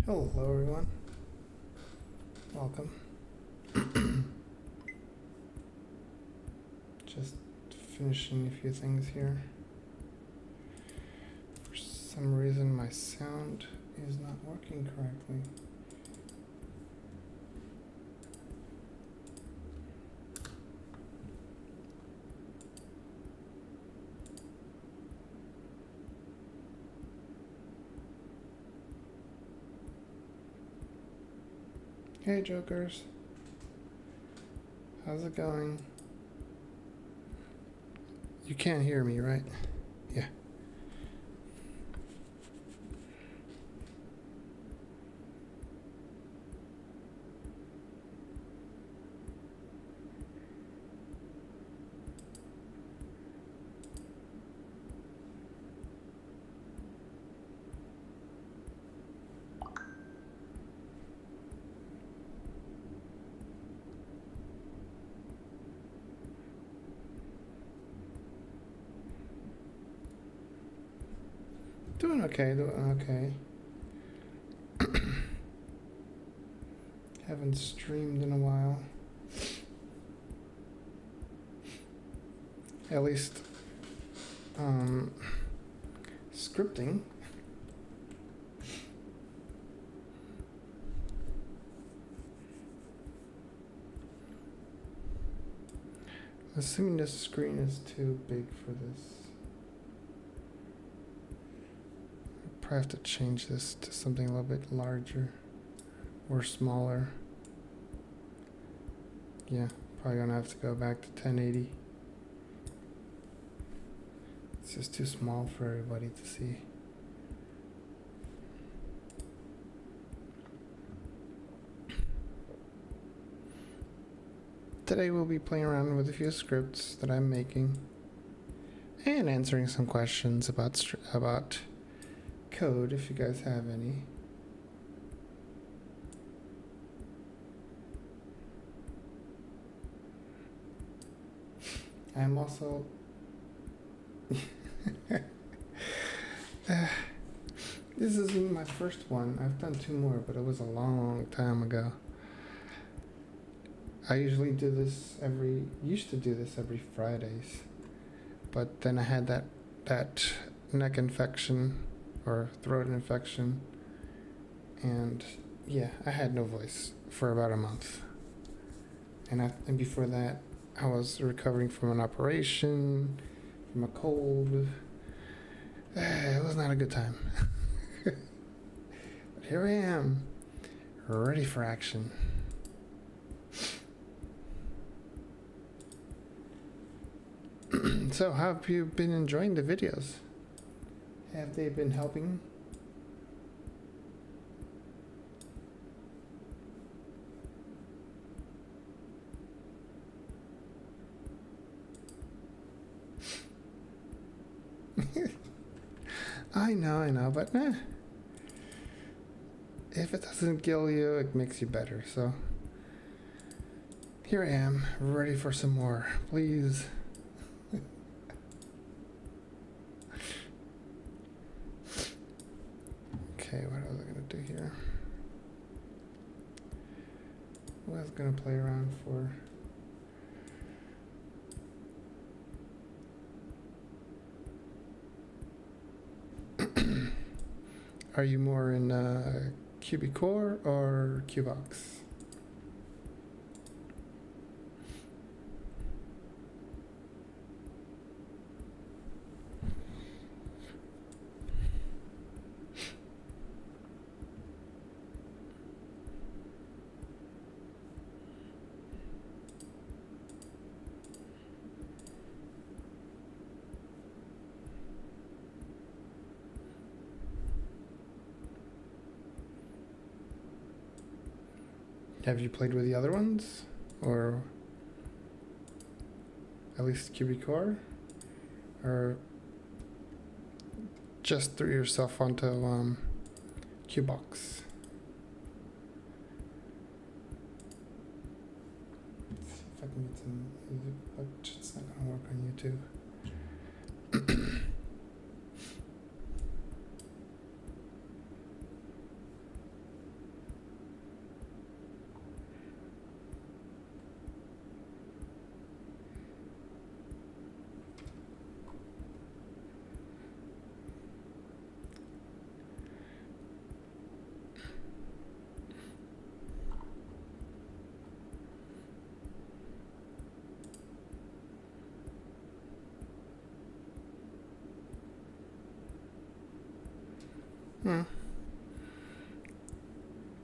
Hello everyone, welcome. Just finishing a few things here. For some reason my sound is not working correctly. Hey jokers, how's it going? You can't hear me, right? Yeah. Doing okay. Haven't streamed in a while. At least, scripting. Assuming this screen is too big for this. Probably have to change this to something a little bit larger or smaller. Yeah, probably gonna have to go back to 1080. It's just too small for everybody to see. Today we'll be playing around with a few scripts that I'm making and answering some questions about code if you guys have any. I'm also this isn't my first one. I've done 2 more, but it was a long time ago. I usually used to do this every Fridays, but then I had that neck infection or throat infection, and yeah, I had no voice for about a month. And before that, I was recovering from an operation, from a cold. It was not a good time. But here I am, ready for action. So, how have you been enjoying the videos? Have they been helping? I know, but if it doesn't kill you, it makes you better. So, here I am, ready for some more. Please. Okay, what was I gonna do here? What was I gonna play around for? Are you more in QBcore or QBox? Have you played with the other ones? Or at least QBcore? Or just threw yourself onto QBox? Let's see if I can get some music, but it's not gonna work on YouTube.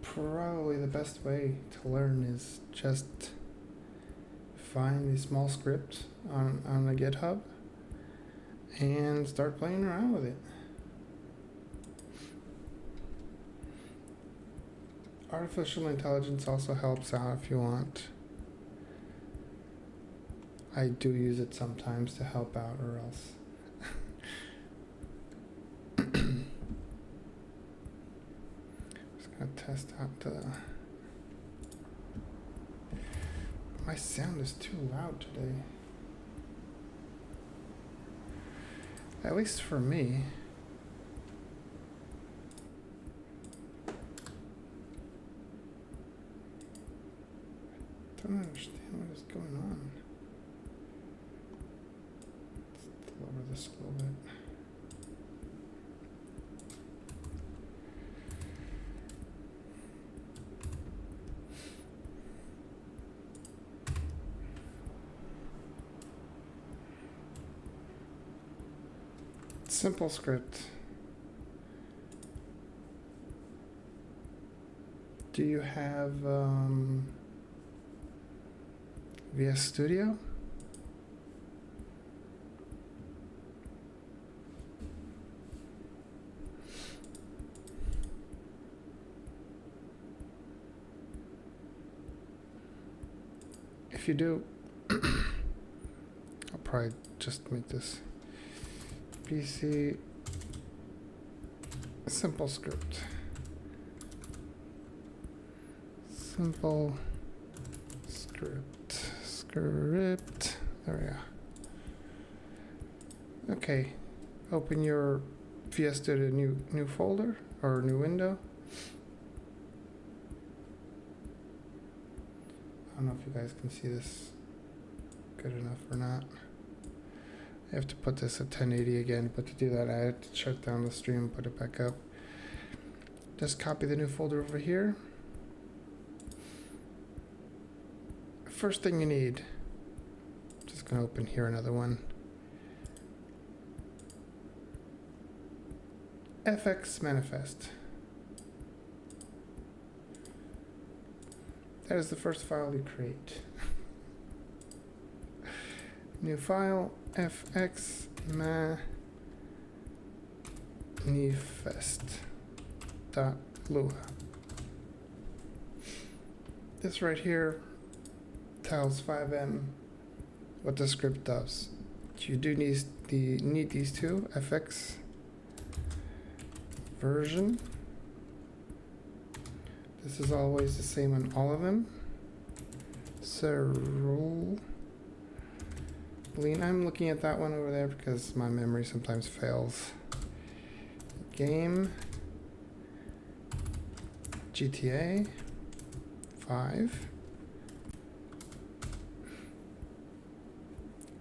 Probably the best way to learn is just find a small script on the GitHub and start playing around with it. Artificial intelligence also helps out if you want. I do use it sometimes to help out, or else. Just gonna test out the. My sound is too loud today. At least for me. I don't understand what is going on. Let's lower this a little bit. Simple script. Do you have VS Studio? If you do, I'll probably just make this PC simple script. Simple script. There we go. Okay. Open your VS Studio new folder or new window. I don't know if you guys can see this good enough or not. I have to put this at 1080 again, but to do that I had to shut down the stream and put it back up. Just copy the new folder over here. first thing you need. Just gonna open here another one. FX manifest. That is the first file you create. New file, FX manifest.lua. This right here tells 5M what the script does. You do need these two, FX version. This is always the same on all of them. Cerulean. I'm looking at that one over there because my memory sometimes fails. Game GTA 5.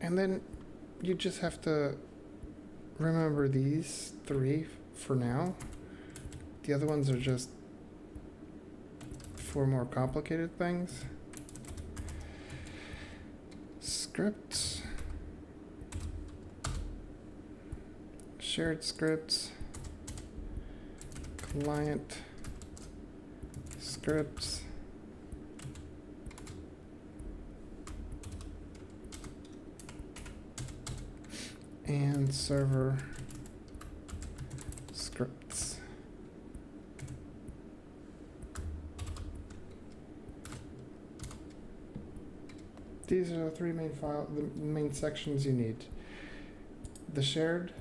And then you just have to remember these three for now. The other ones are just for more complicated things. Scripts, shared scripts, client scripts, and server scripts. These are the three main the main sections you need. The shared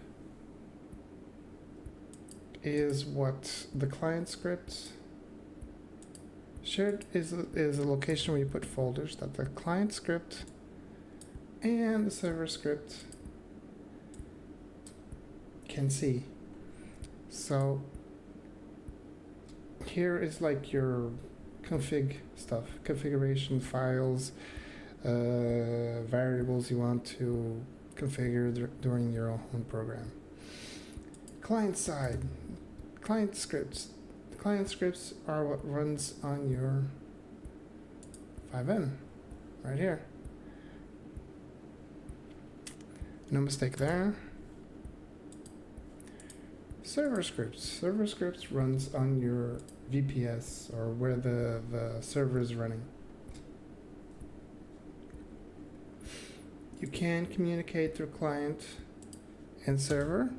is what the client scripts. Shared is a location where you put folders that the client script and the server script can see. So here is like your config stuff, configuration files, variables you want to configure during your own program. Client side, client scripts. The client scripts are what runs on your 5M right here. No mistake there. Server scripts. Server scripts runs on your VPS or where the server is running. You can communicate through client and server.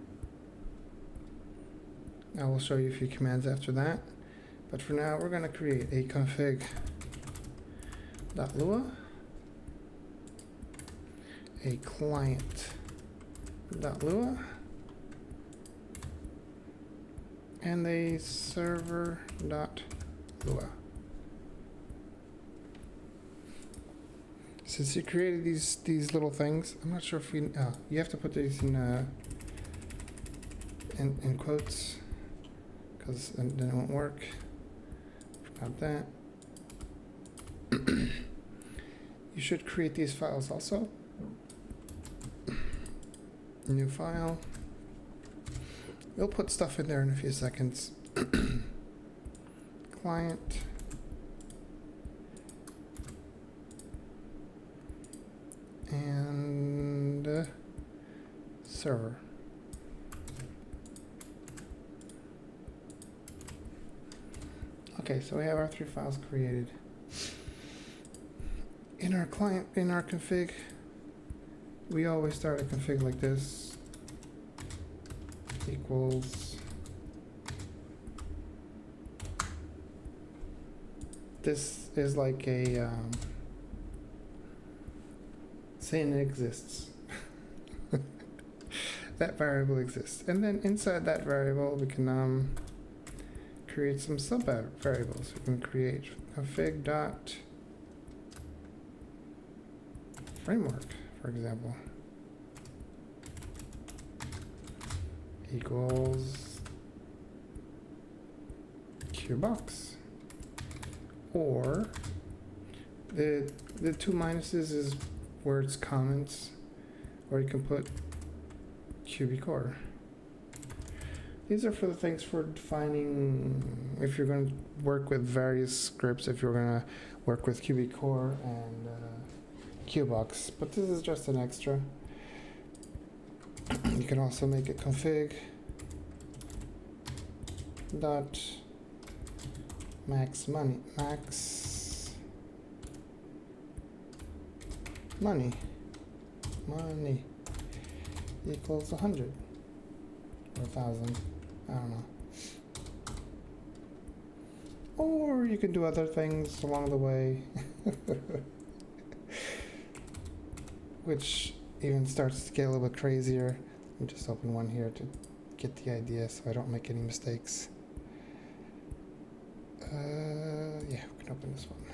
I will show you a few commands after that. But for now, we're going to create a config.lua, a client.lua, and a server.lua. Since you created these little things, I'm not sure if you have to put these in quotes, because then it won't work. Forgot that. You should create these files also. New file. We'll put stuff in there in a few seconds. Client. And server. Okay, so we have our three files created. In our client, in our config, we always start a config like this. Equals. This is like a saying it exists. That variable exists, and then inside that variable we can create some sub variables. We can create config dot framework, for example, equals QBox, or the two minuses is where it's comments, or you can put QB core. These are for the things for defining if you're going to work with various scripts, if you're going to work with QB Core and QBox, but this is just an extra. You can also make a config dot max money equals 100 or 1,000. I don't know. Or you can do other things along the way, which even starts to get a little bit crazier. Let me just open one here to get the idea so I don't make any mistakes. Yeah, we can open this one.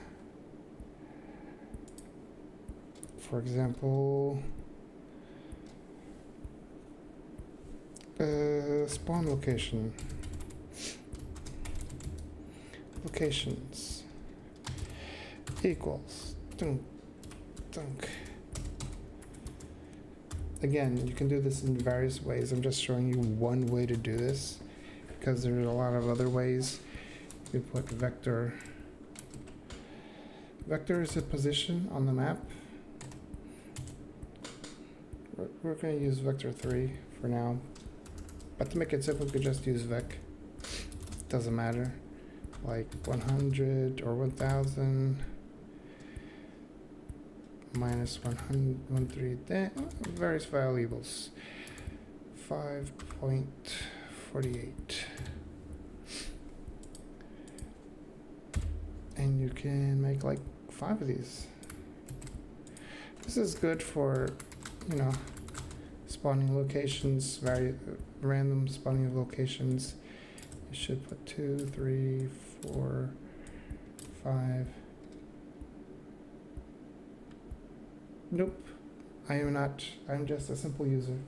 For example, spawn location. Locations equals dunk. Again, you can do this in various ways. I'm just showing you one way to do this because there's a lot of other ways. You put vector. Vector is a position on the map. We're going to use vector 3 for now, but to make it simple, we could just use vec. Doesn't matter. Like 100 or 1,000 minus 100, various variables. 5.48. And you can make like 5 of these. This is good for, you know, spawning locations, random spawning locations. You should put 2, 3, 4, 5. Nope, I am not. I'm just a simple user.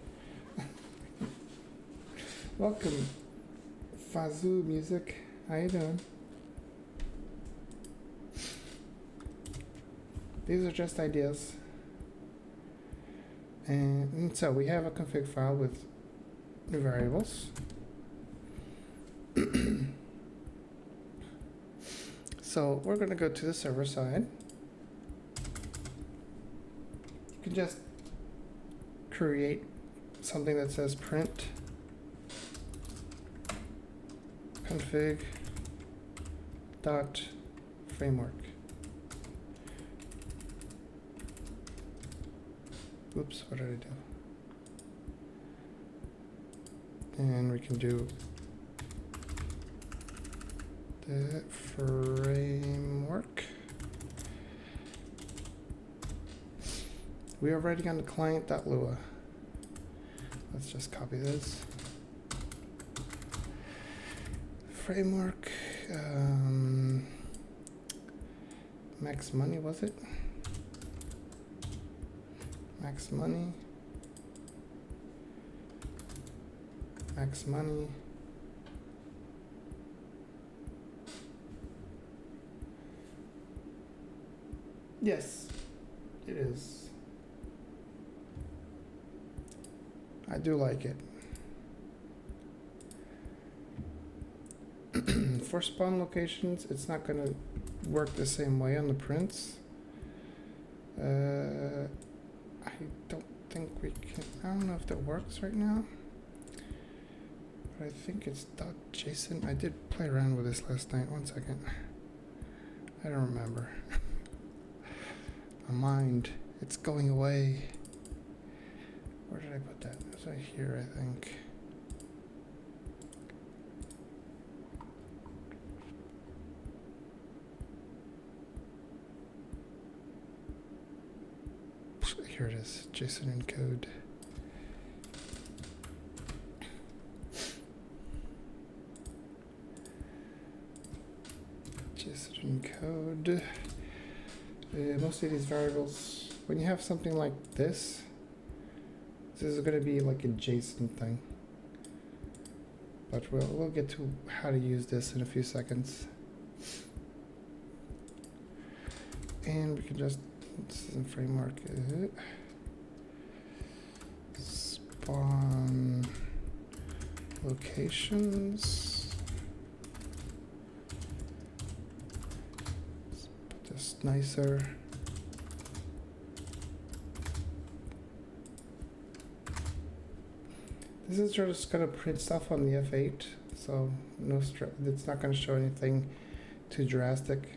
Welcome, Fazoo Music. How you doing? These are just ideas. And so we have a config file with new variables. So we're going to go to the server side. You can just create something that says print config dot framework. Oops, what did I do? And we can do the framework. We are writing on the client.lua. Let's just copy this. Framework, max money, was it? Max money. Max money. Yes, it is. I do like it. For spawn locations, it's not going to work the same way on the prints. I don't think we can. I don't know if that works right now. But I think it's .json. I did play around with this last night. One second. I don't remember. My mind, it's going away. Where did I put that? It was right here, I think. Here it is, JSON encode. JSON encode. Most of these variables, when you have something like this is going to be like a JSON thing. But we'll get to how to use this in a few seconds. And we can just, this is in framework, spawn locations. Let's put this nicer. This is just gonna print stuff on the F8, so no stress. It's not gonna show anything too drastic.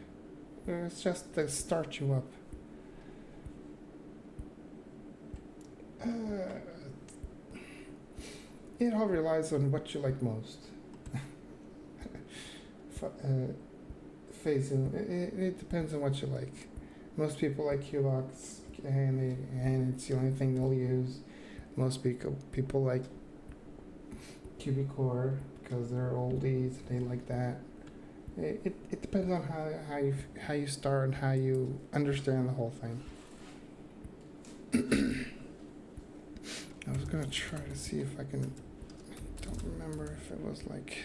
It's just to start you up. It all relies on what you like most. Phasing, it depends on what you like. Most people like QBox, and it's the only thing they'll use. Most people like QBCore because they're oldies. They like that. It depends on how you start and how you understand the whole thing. I was gonna try to see if I can. I don't remember if it was like.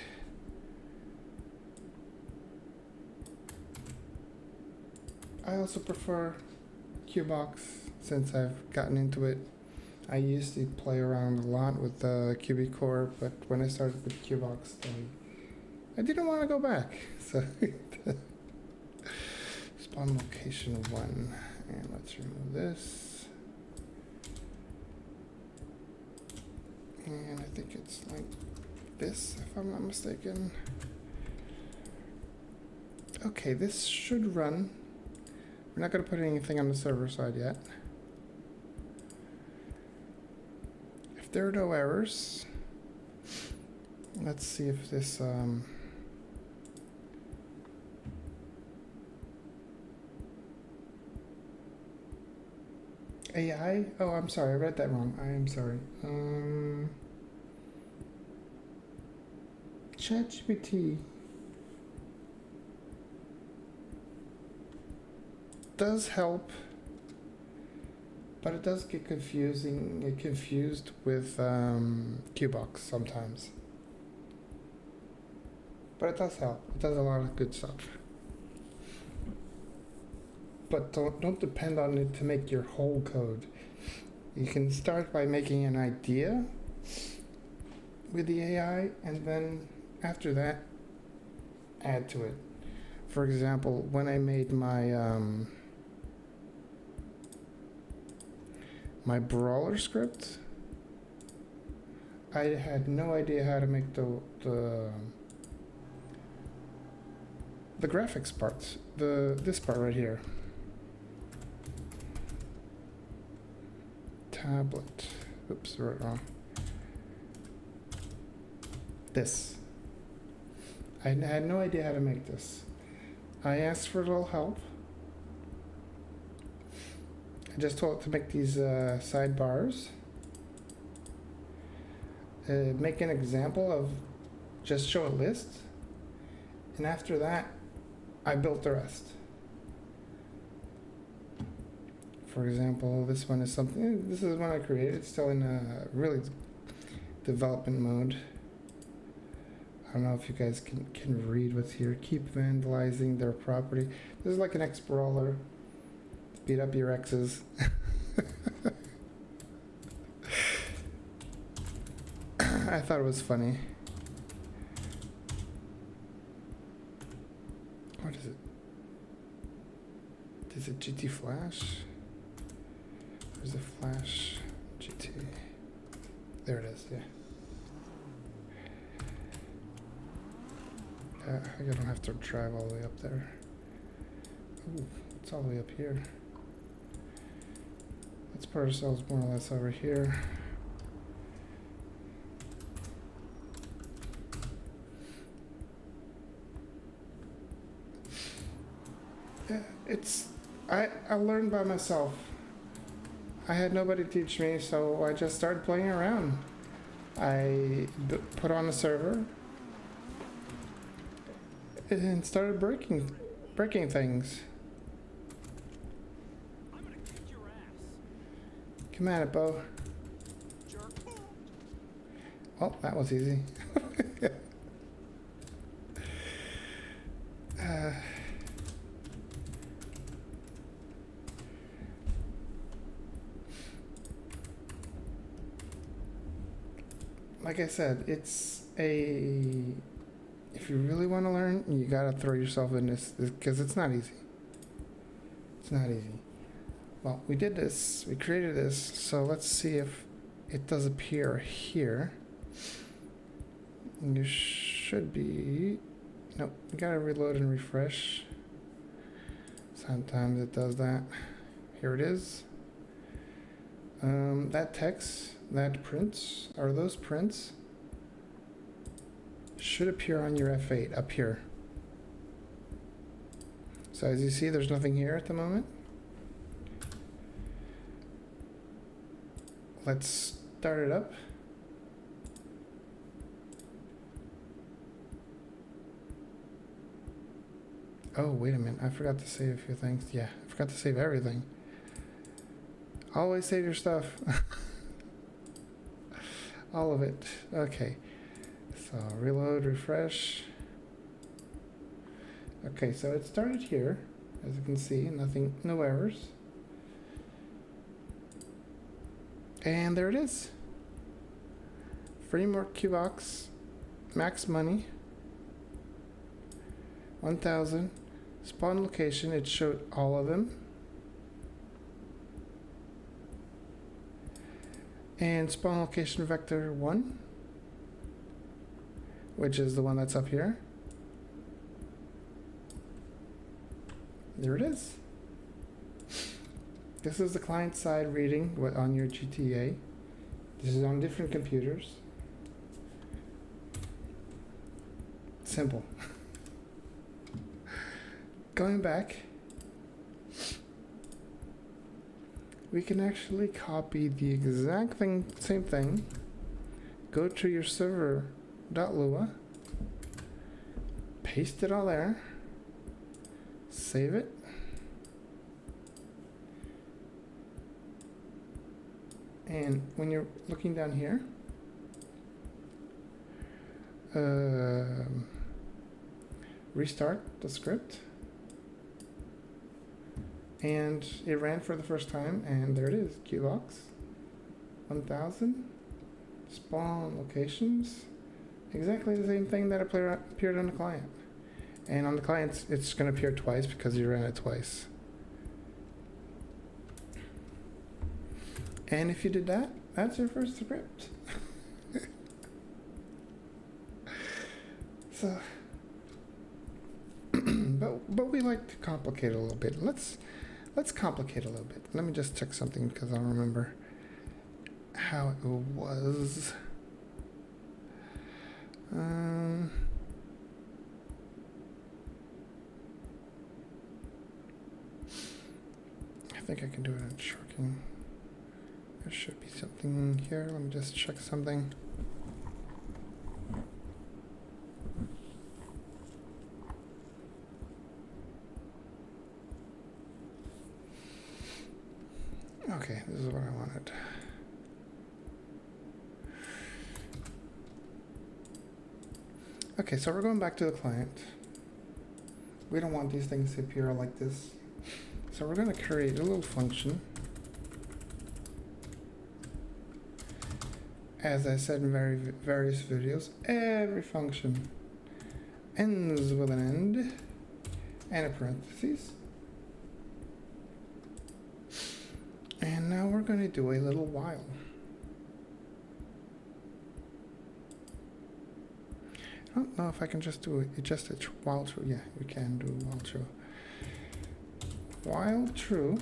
I also prefer QBox since I've gotten into it. I used to play around a lot with QBCore, but when I started with QBox, I didn't want to go back. So spawn location 1, and let's remove this. And I think it's like this, if I'm not mistaken. Okay, this should run. We're not going to put anything on the server side yet. If there are no errors, let's see if this AI? Oh, I'm sorry, I read that wrong. I am sorry. ChatGPT does help, but it does get confused with QBox sometimes. But it does help. It does a lot of good stuff. But don't depend on it to make your whole code. You can start by making an idea with the AI, and then after that, add to it. For example, when I made my my brawler script, I had no idea how to make the graphics parts. This part right here. Tablet. Oops, wrote it wrong. This. I had no idea how to make this. I asked for a little help. I just told it to make these sidebars. Make an example of just show a list. And after that, I built the rest. For example, this one is something, this is one I created. It's still in a really development mode. I don't know if you guys can read what's here. Keep vandalizing their property. This is like an ex-brawler. Beat up your exes. I thought it was funny. What is it? Is it GT Flash? Where's the Flash GT? There it is, yeah. I don't have to drive all the way up there. Ooh, it's all the way up here. Let's put ourselves more or less over here. Yeah, I learned by myself. I had nobody teach me, so I just started playing around. I put on a server and started breaking things. I'm gonna kick your ass. Come at it, Bo. Jerk. Oh, that was easy. Like I said, it's if you really want to learn, you gotta throw yourself in this because it's not easy. It's not easy. Well, we did this, we created this, so let's see if it does appear here. You should be, nope, you gotta reload and refresh. Sometimes it does that. Here it is. That text, that prints, or those prints should appear on your F8 up here. So as you see, there's nothing here at the moment. Let's start it up. Oh, wait a minute. I forgot to save a few things. Yeah, I forgot to save everything. Always save your stuff. All of it. Okay. So reload, refresh. Okay, so it started here. As you can see, nothing, no errors. And there it is. Framework QBox, max money, 1,000. Spawn location, it showed all of them. And spawn location vector 1, which is the one that's up here. There it is. This is the client side reading on your GTA. This is on different computers. Simple. Going back, we can actually copy the exact same thing, go to your server.lua, paste it all there, save it, and when you're looking down here, restart the script, and it ran for the first time, and there it is, QBox 1000, spawn locations, exactly the same thing that appeared on the client. And on the client, it's going to appear twice because you ran it twice. And if you did that, that's your first script. So, but we like to complicate a little bit. Let's complicate a little bit. Let me just check something because I don't remember how it was. I think I can do it in shortening. There should be something here. Let me just check something. Okay, this is what I wanted. Okay, so we're going back to the client. We don't want these things to appear like this. So we're going to create a little function. As I said in various videos, every function ends with an end and a parentheses. And now we're going to do a little while. I don't know if I can just do it just a while true. Yeah, we can do while true. While true,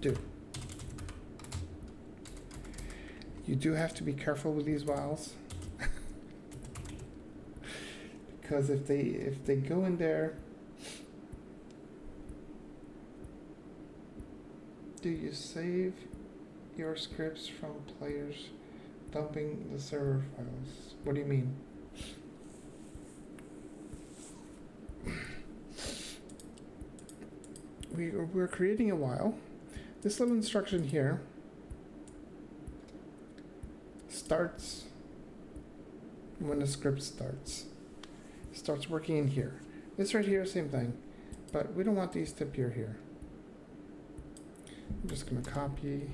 do. You do have to be careful with these whiles. Because if they go in there, do you save your scripts from players dumping the server files? What do you mean? We're creating a while. This little instruction here starts when the script starts. It starts working in here. This right here, same thing, but we don't want these to appear here. I'm just going to copy.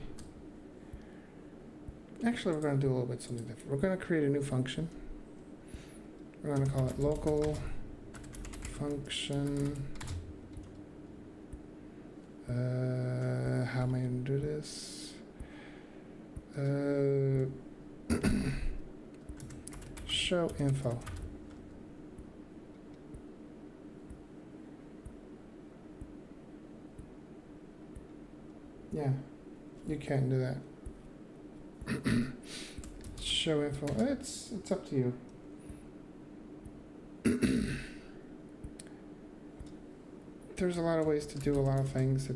Actually, we're going to do a little bit something different. We're going to create a new function. We're going to call it local function do this. Show info. Yeah, you can't do that. Show info. It's up to you. There's a lot of ways to do a lot of things.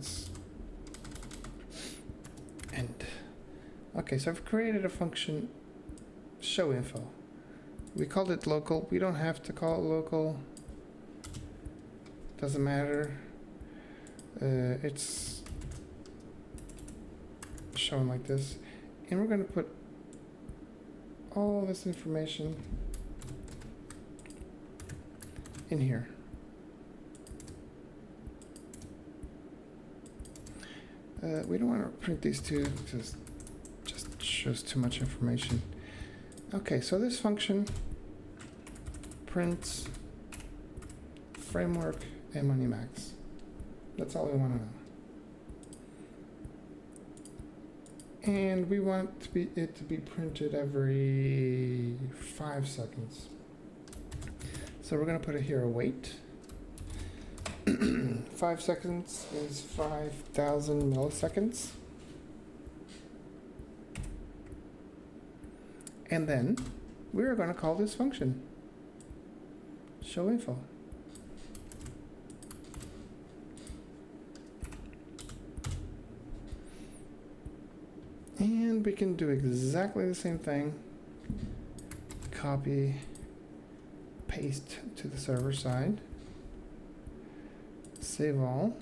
Okay, so I've created a function, show info. We called it local. We don't have to call it local. Doesn't matter. It's shown like this. And we're going to put all this information in here. We don't want to print these two because it just shows too much information. Okay, so this function prints framework and money max. That's all we want to know. And we want it to be printed every 5 seconds. So we're going to put it here, await. 5 seconds is 5,000 milliseconds. And then we're going to call this function show info. And we can do exactly the same thing. Copy, paste to the server side. Save all.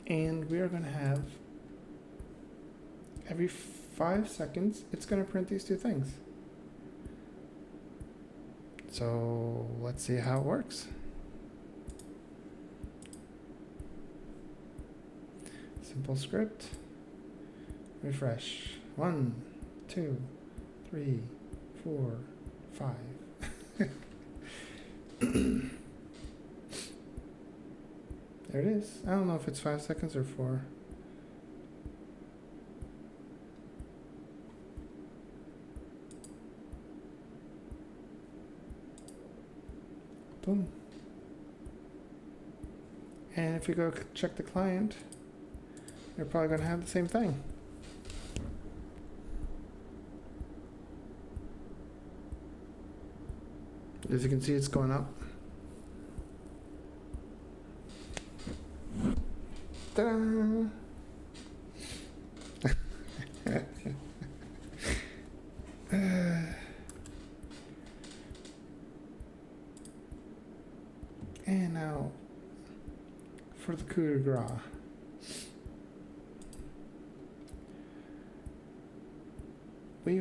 And we are going to have every 5 seconds, it's going to print these two things. So let's see how it works. Simple script. Refresh. 1, 2, 3, 4, 5. There it is. I don't know if it's 5 seconds or 4. Boom. And if you go check the client, you're probably going to have the same thing. As you can see, it's going up. Ta-da! And now for the coup de grace. We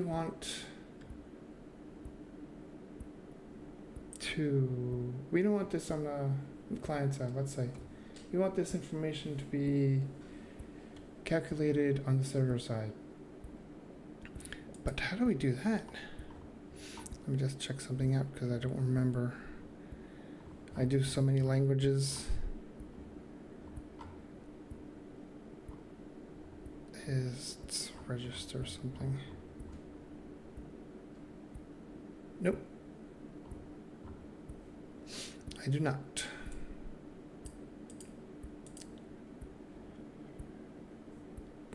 don't want this on the client side, let's say. We want this information to be calculated on the server side. But how do we do that? Let me just check something out because I don't remember. I do so many languages. Is register something? Nope. I do not.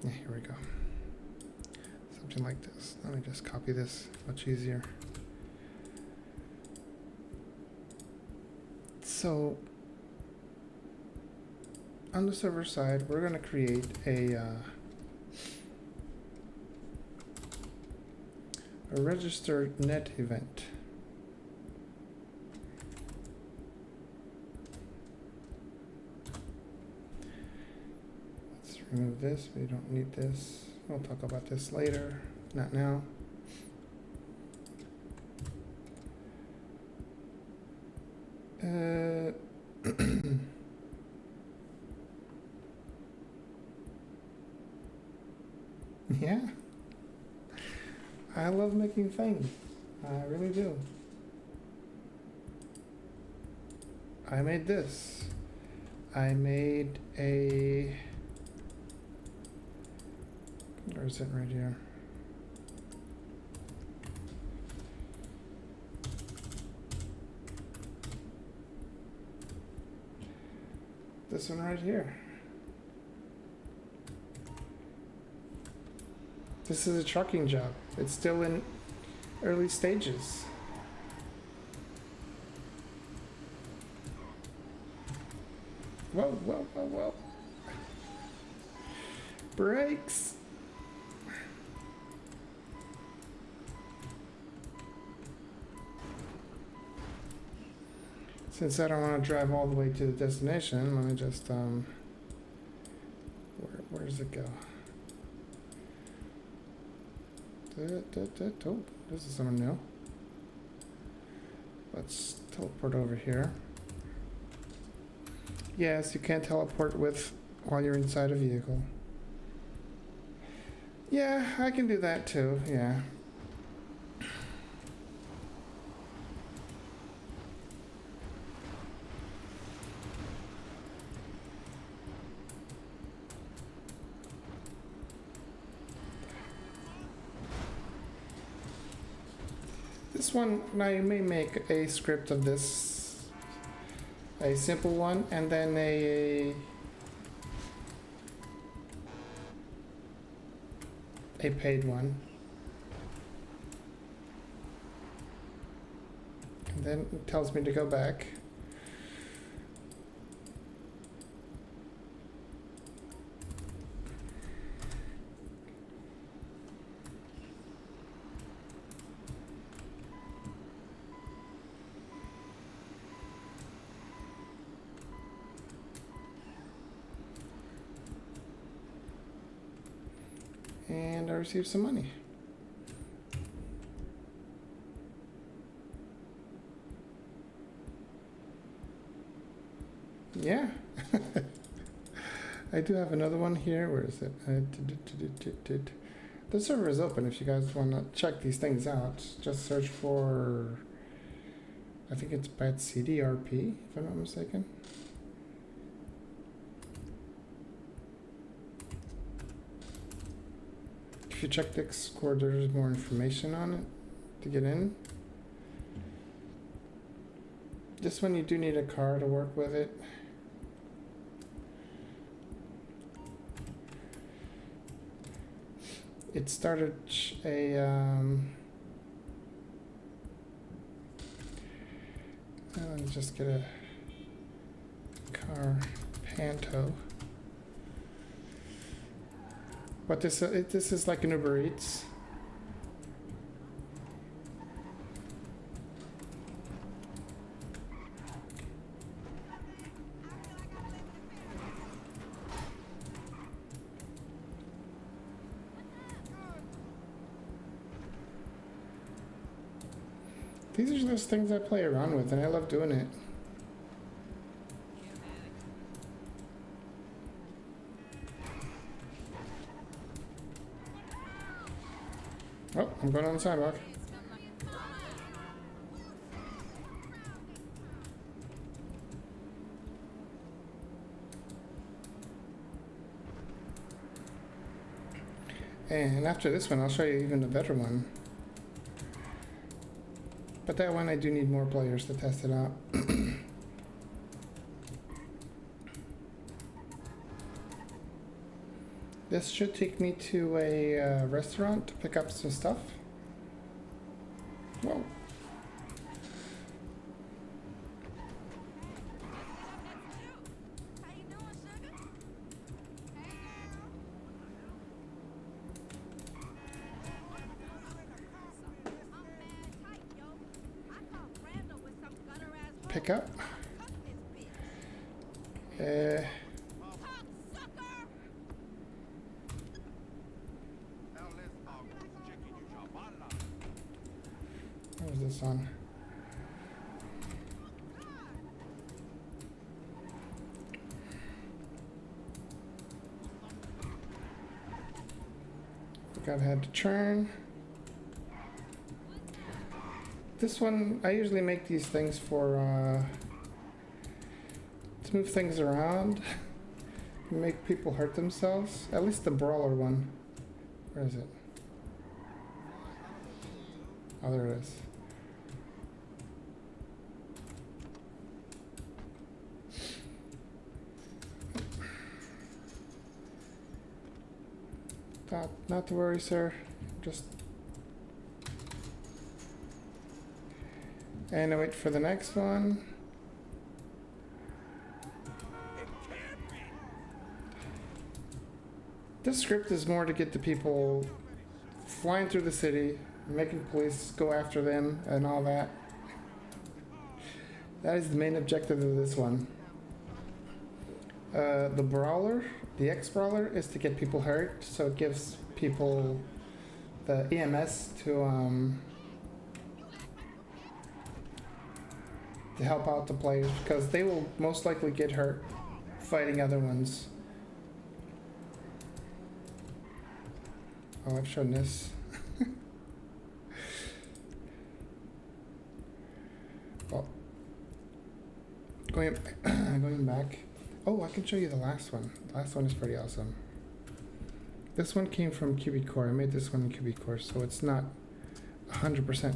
Yeah, here we go. Something like this. Let me just copy this, much easier. So, on the server side, we're going to create a registered net event. Let's remove this. We don't need this. We'll talk about this later, not now. Yeah. I love making things. I really do. I made this. I made a... Where is it? Right here. This one right here. This is a trucking job. It's still in early stages. Whoa, whoa, whoa, whoa. Brakes. Since I don't want to drive all the way to the destination, let me just, where does it go? Oh, this is something new. Let's teleport over here. Yes, you can teleport while you're inside a vehicle. Yeah, I can do that too, yeah. This one, now you may make a script of this, a simple one, and then a paid one. And then it tells me to go back. And I received some money. Yeah. I do have another one here. Where is it? The server is open if you guys want to check these things out. Just search for, I think it's BadCDRP, if I'm not mistaken. If you check the Discord, there's more information on it to get in. This one you do need a car to work with it. It started let me just get a car, Panto. But this is like an Uber Eats. These are just things I play around with, and I love doing it. Oh, I'm going on the sidewalk. And after this one, I'll show you even a better one. But that one, I do need more players to test it out. This should take me to a restaurant to pick up some stuff. Whoa. Pick up. What was this on? Forgot I had to turn. This one, I usually make these things for, to move things around, make people hurt themselves. At least the brawler one. Where is it? Oh, there it is. Not to worry, sir. Just... And I wait for the next one. This script is more to get the people flying through the city, making police go after them and all that. That is the main objective of this one. The brawler, the ex-brawler, is to get people hurt, so it gives people the EMS to help out the players, because they will most likely get hurt fighting other ones. Oh, I've shown this. Well, going back. Oh, I can show you the last one. The last one is pretty awesome. This one came from QBCore. I made this one in QBCore, so it's not 100%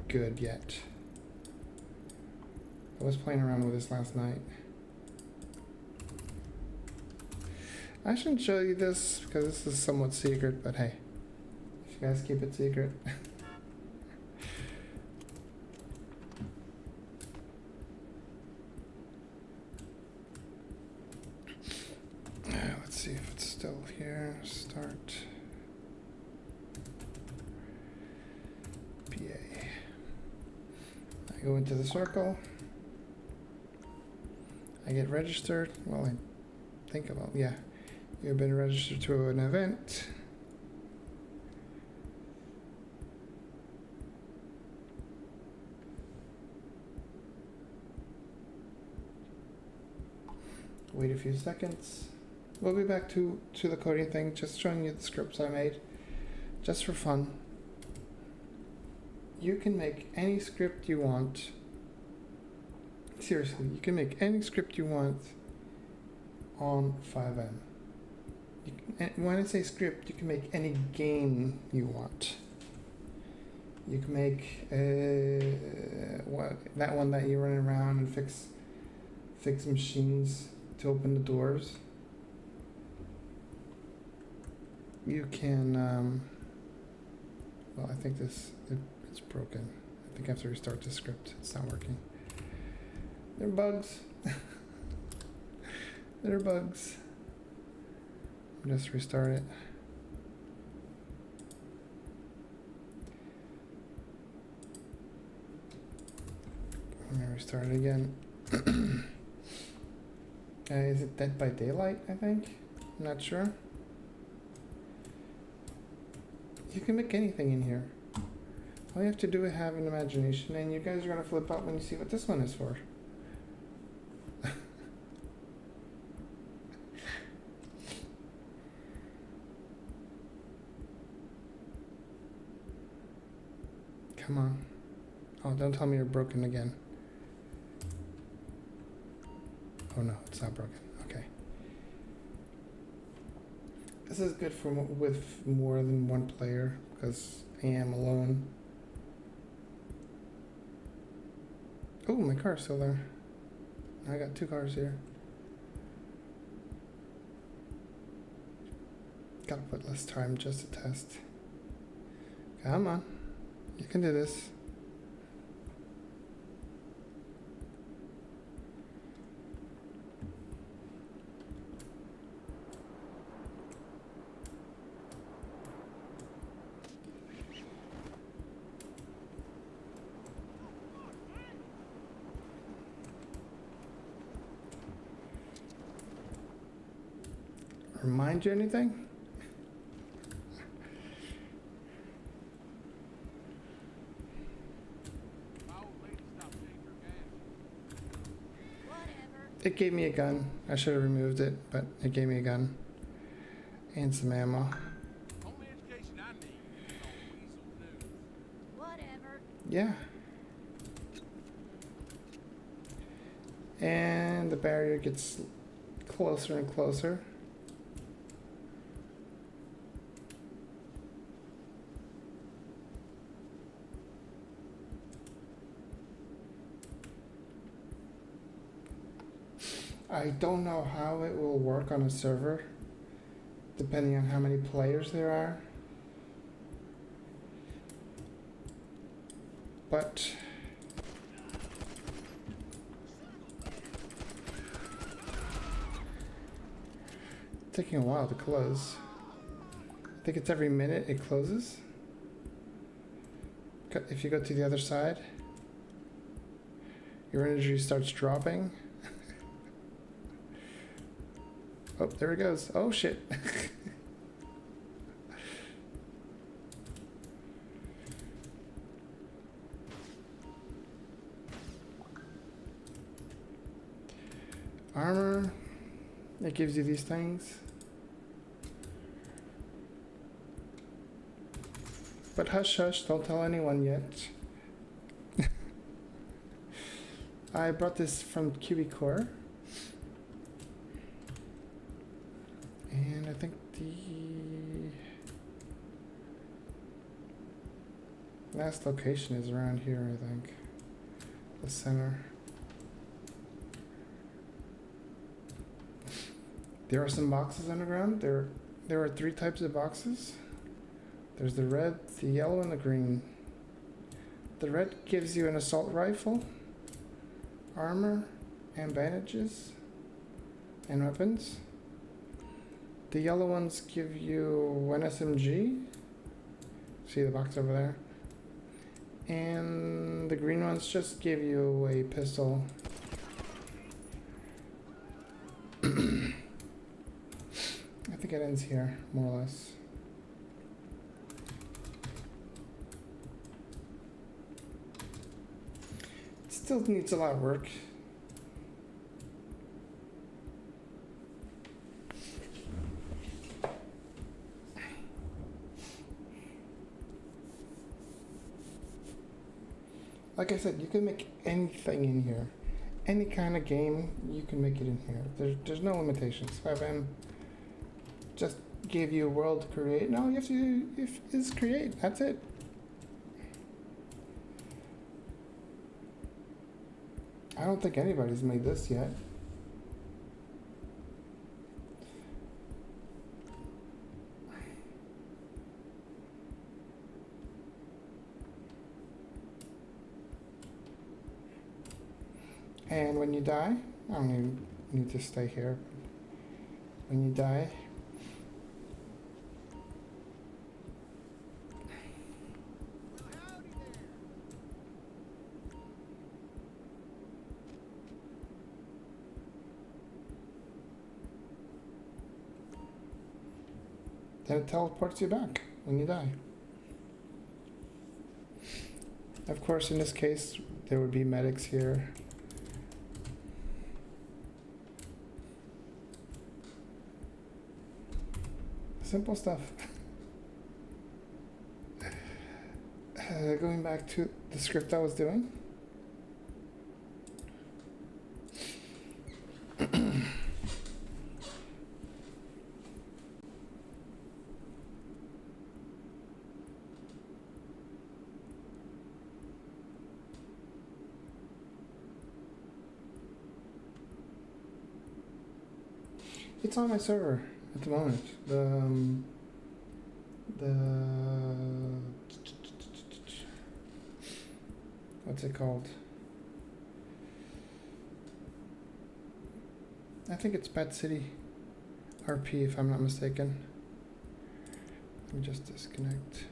good yet. I was playing around with this last night. I shouldn't show you this because this is somewhat secret, but hey, if you guys keep it secret. Let's see if it's still here. Start. PA. I go into the circle. I get registered. Well, I think about, yeah. You've been registered to an event. Wait a few seconds. We'll be back to the coding thing, just showing you the scripts I made, just for fun. You can make any script you want. Seriously, you can make any script you want on 5M. When I say script, you can make any game you want. You can make that one that you run around and fix machines to open the doors. You can, well, I think it's broken. I think I have to restart the script. It's not working. There are bugs. There are bugs. Just restart it. I'm gonna restart it again. Is it Dead by Daylight, I think? I'm not sure. You can make anything in here. All you have to do is have an imagination, and you guys are gonna flip out when you see what this one is for. Come on. Oh, don't tell me you're broken again. Oh no, it's not broken. Okay. This is good for with more than one player because I am alone. Oh, my car's still there. I got 2 cars here. Gotta put less time just to test. Come on. You can do this. Remind you anything? It gave me a gun. I should have removed it, but it gave me a gun. And some ammo. Only education I need is on Weasel News. Whatever. Yeah. And the barrier gets closer and closer. I don't know how it will work on a server, depending on how many players there are. But it's taking a while to close. I think it's every minute it closes. If you go to the other side, your energy starts dropping. Oh, there it goes. Oh shit. Armor, it gives you these things. But hush hush, don't tell anyone yet. I brought this from QBox. And I think the last location is around here, I think. The center. There are some boxes underground. There are 3 types of boxes. There's the red, the yellow, and the green. The red gives you an assault rifle, armor, and bandages, and weapons. The yellow ones give you an SMG. See the box over there? And the green ones just give you a pistol. I think it ends here, more or less. It still needs a lot of work. Like I said, you can make anything in here. Any kind of game, you can make it in here. There's no limitations. 5M just gave you a world to create. No, you have to is create. That's it. I don't think anybody's made this yet. And when you die, I don't even need to stay here. When you die, then it teleports you back when you die. Of course, in this case, there would be medics here. Simple stuff. Going back to the script I was doing. It's on my server at the moment. What's it called? I think it's Pet City RP, if I'm not mistaken. Let me just disconnect.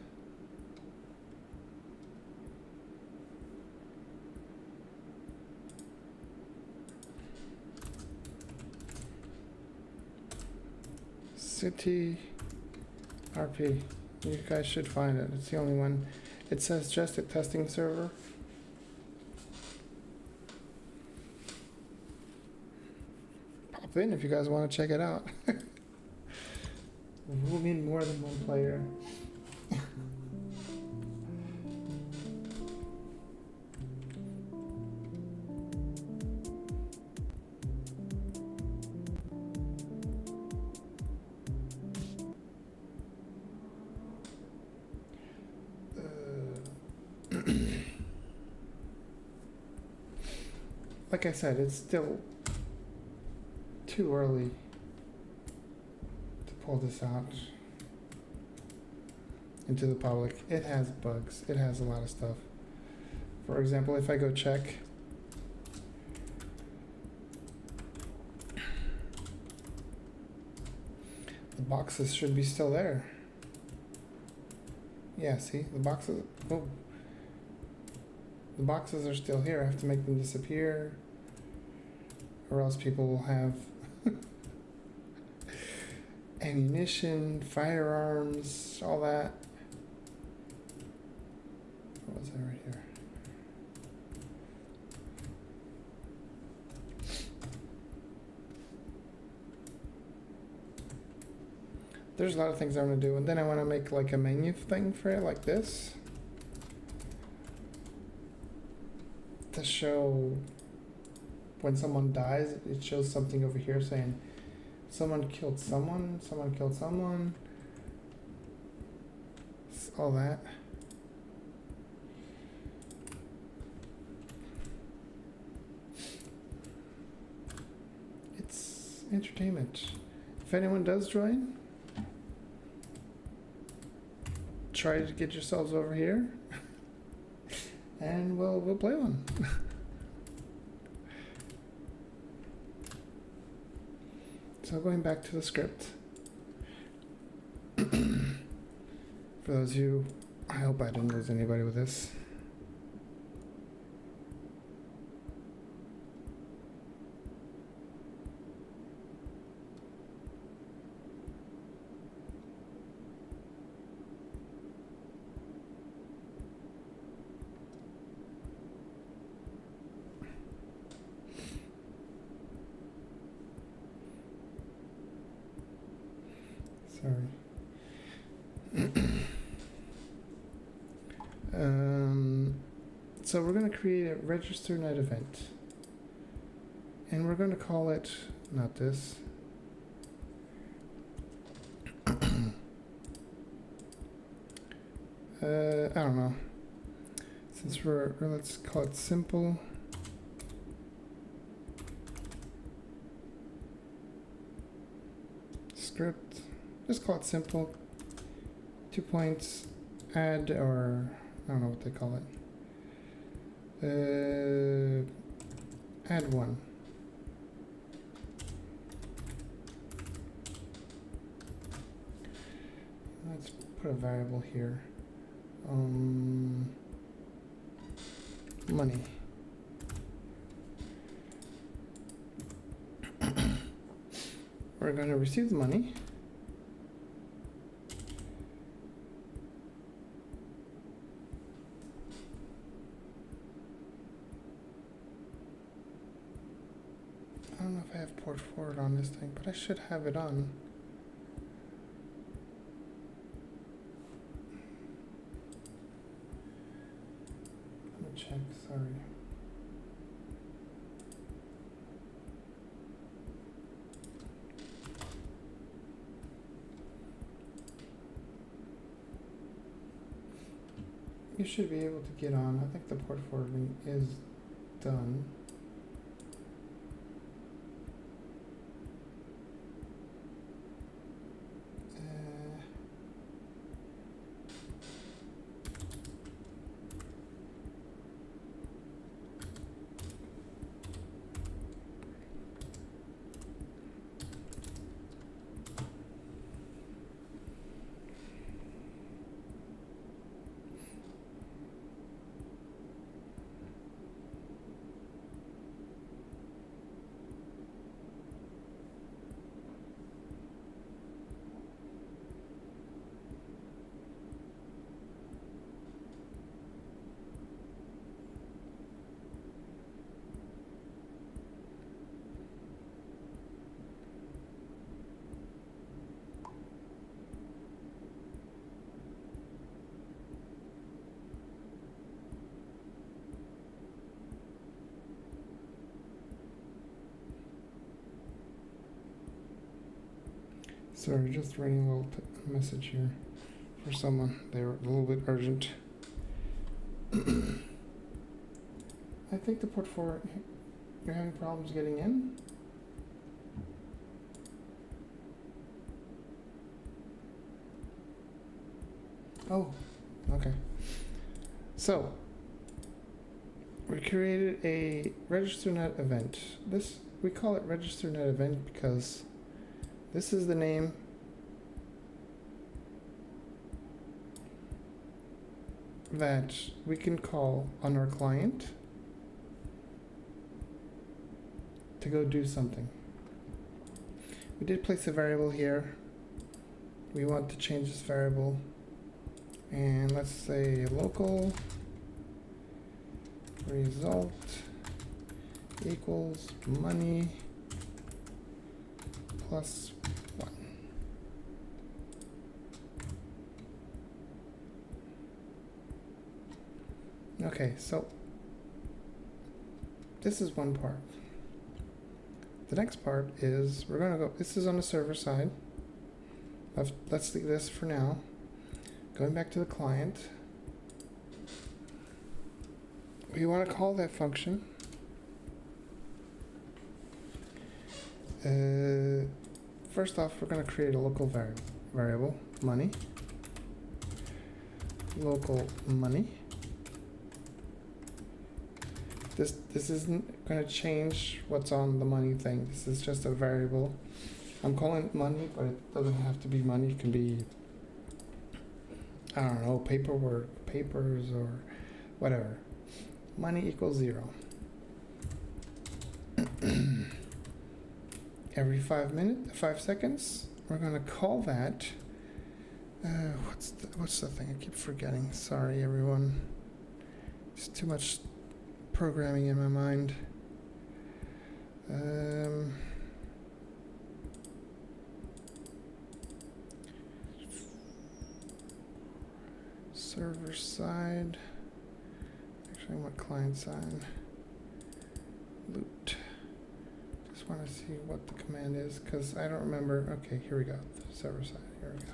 City RP. You guys should find it. It's the only one. It says just a testing server. Pop in if you guys want to check it out. We'll need more than one player. like I said, it's still too early to pull this out into the public. It has bugs. It has a lot of stuff. For example, if I go check, the boxes should be still there. Yeah, see, the boxes, oh, the boxes are still here. I have to make them disappear, or else people will have ammunition, firearms, all that. What was that right here? There's a lot of things I want to do, and then I want to make like a menu thing for it, like this, to show when someone dies. It shows something over here saying someone killed someone, someone killed someone, all that. It's entertainment. If anyone does join, try to get yourselves over here and we'll play one. So going back to the script, for those of you, I hope I didn't lose anybody with this. Sorry. So we're going to create a register net event. And we're going to call it, not this. I don't know. Since let's call it simple. Script. Just call it simple. 2 points. Add, or I don't know what they call it. Add 1. Let's put a variable here. Money. We're going to receive the money. I don't know if I have port forward on this thing, but I should have it on. Let me check, sorry. You should be able to get on. I think the port forwarding is done. Sorry, just writing a little message here for someone. They were a little bit urgent. I think the port forward, You're having problems getting in? Oh, okay. So, we created a register.net event. We call it register.net event because this is the name that we can call on our client to go do something. We did place a variable here. We want to change this variable, and let's say local result equals money plus 1. Okay, so this is one part. The next part is we're going to go, this is on the server side. Let's leave this for now. Going back to the client, we want to call that function. First off, we're going to create a local variable, money. Local money. This isn't going to change what's on the money thing. This is just a variable. I'm calling it money, but it doesn't have to be money. It can be, I don't know, paperwork, papers, or whatever. Money equals 0. Every 5 seconds, we're going to call that. What's the thing? I keep forgetting. Sorry, everyone. It's too much programming in my mind. Server side. Actually, I want client side. Loot. Just want to see what the command is because I don't remember. Okay, here we go. The server side. Here we go.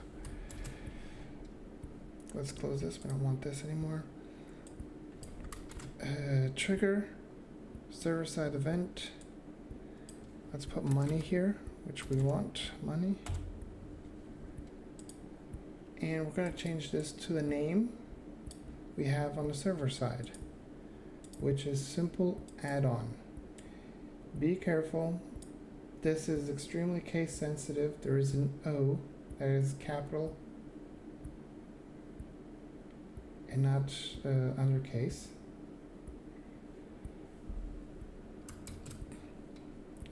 Let's close this. We don't want this anymore. Trigger server side event. Let's put money here, which we want money. And we're going to change this to the name we have on the server side, which is simple add-on. Be careful. This is extremely case sensitive. There is an O that is capital and not undercase.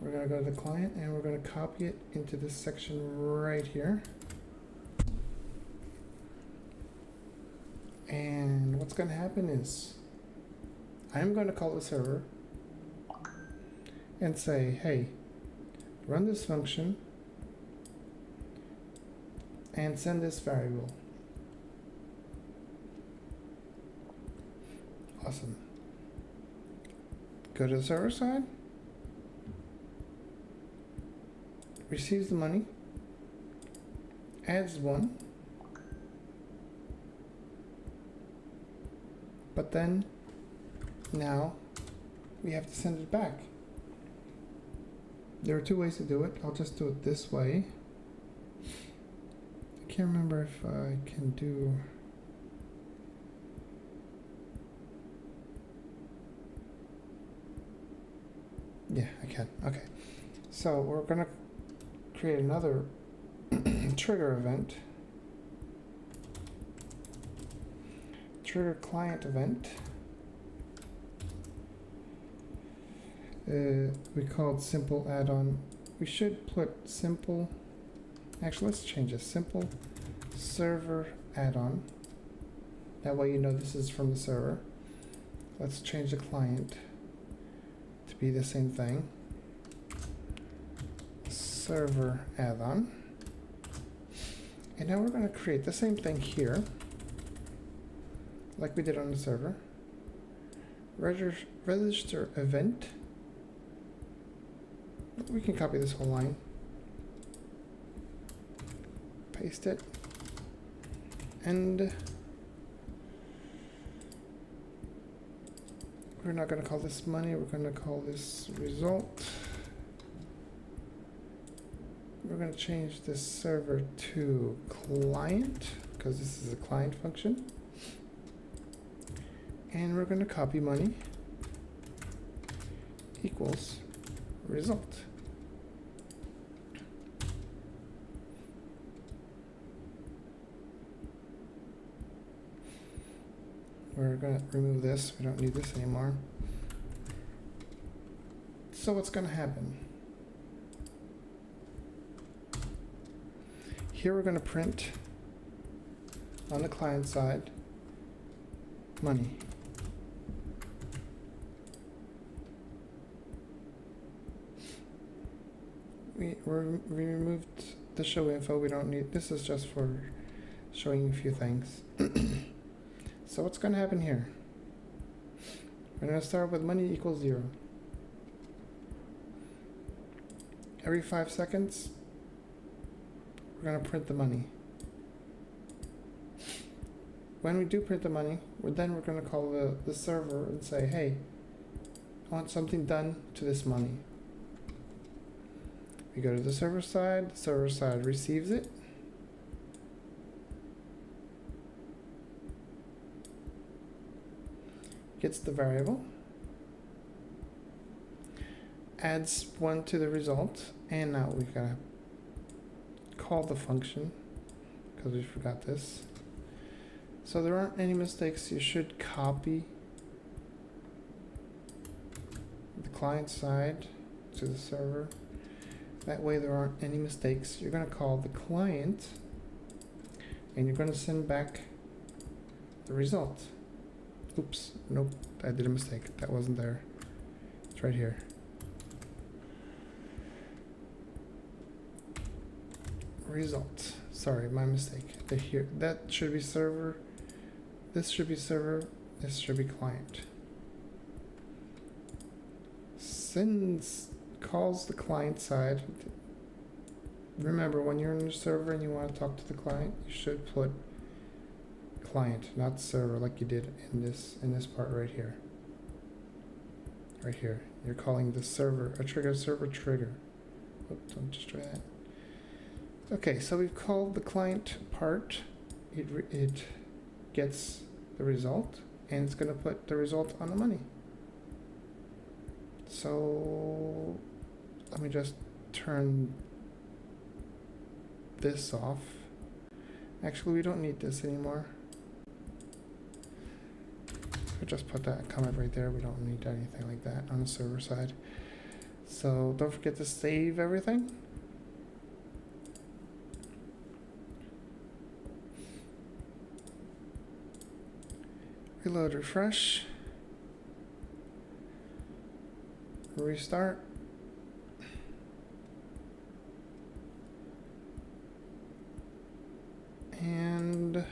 We're going to go to the client and we're going to copy it into this section right here. And what's going to happen is I'm going to call the server and say, hey, run this function and send this variable. Awesome. Go to the server side. Receives the money, adds 1, but then now we have to send it back. There are 2 ways to do it. I'll just do it this way. I can't remember if I can do. Yeah, I can. Okay. So we're going to create another trigger event. Trigger client event. We call it simple add-on. We should put simple. Actually, let's change it. Simple server add-on. That way you know this is from the server. Let's change the client to be the same thing. Server add-on. And now we're going to create the same thing here like we did on the server. Register event. We can copy this whole line, paste it, and We're not going to call this money. We're going to call this result. We're going to change this server to client because this is a client function. And we're going to copy money equals result. We're going to remove this. We don't need this anymore. So what's going to happen? Here we're going to print on the client side money. We removed the show info. We don't need, this is just for showing a few things. So what's going to happen here? We're going to start with money equals 0. Every 5 seconds, we're going to print the money. When we do print the money, we're going to call the server and say, hey, I want something done to this money. We go to the server side receives it. Gets the variable, adds 1 to the result, and now we've got to call the function because we forgot this. So there aren't any mistakes. You should copy the client side to the server. That way there aren't any mistakes. You're going to call the client and you're going to send back the result. Oops, nope, I did a mistake. That wasn't there. It's right here. Result. Sorry, my mistake. Here, that should be server. This should be server. This should be client. Sends, calls the client side. Remember, when you're in the server and you want to talk to the client, you should put client, not server, like you did in this part right here. Right here, you're calling the server a server trigger. Oops, don't just try that. Okay, so we've called the client part. It gets the result, and it's going to put the result on the money. So let me just turn this off. Actually, we don't need this anymore. We'll just put that comment right there. We don't need anything like that on the server side. So don't forget to save everything. Reload, refresh. Restart. And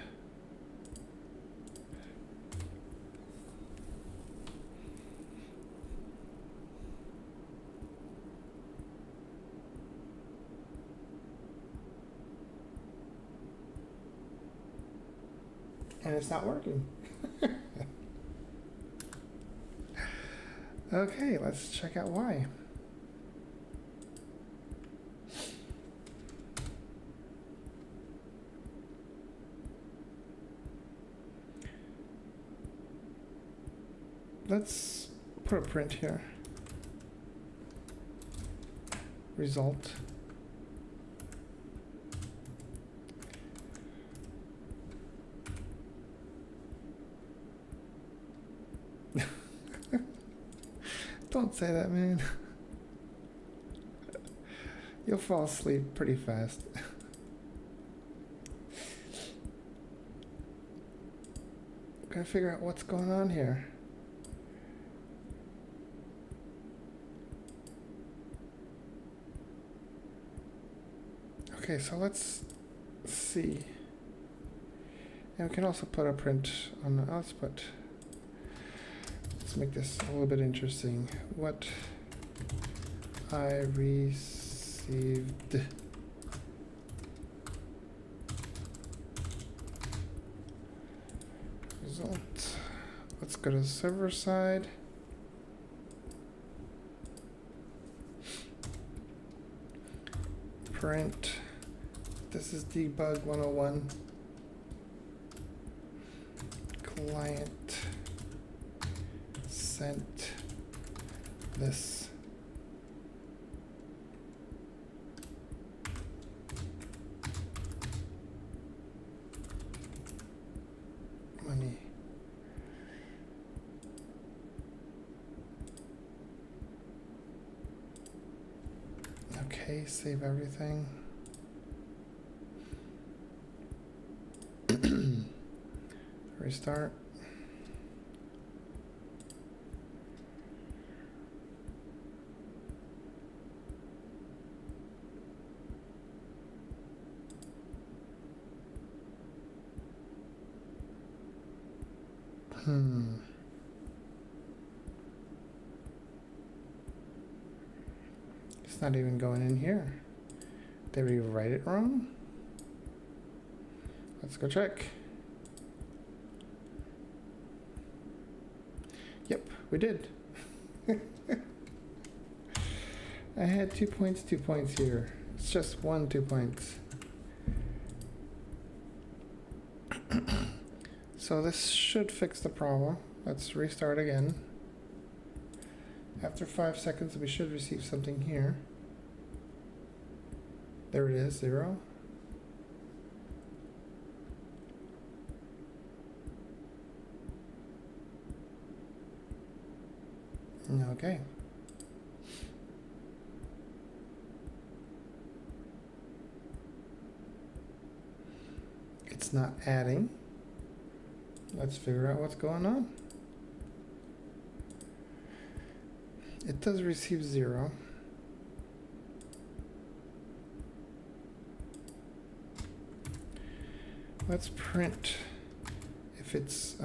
it's not working. Okay, let's check out why. Let's put a print here. Result. Don't say that, man. You'll fall asleep pretty fast. Gotta figure out what's going on here. Okay, so let's see. And we can also put a print on the, let's make this a little bit interesting. What I received. Result. Let's go to the server side. print. This is debug 101. Client sent this. Money. Okay, save everything. Restart. It's not even going in here. Did we write it wrong? Let's go check. Yep, we did. I had 2 points here. It's just 2 points. So this should fix the problem. Let's restart again. After 5 seconds, we should receive something here. There it is, 0. Okay. It's not adding. Let's figure out what's going on. It does receive 0. Let's print if it's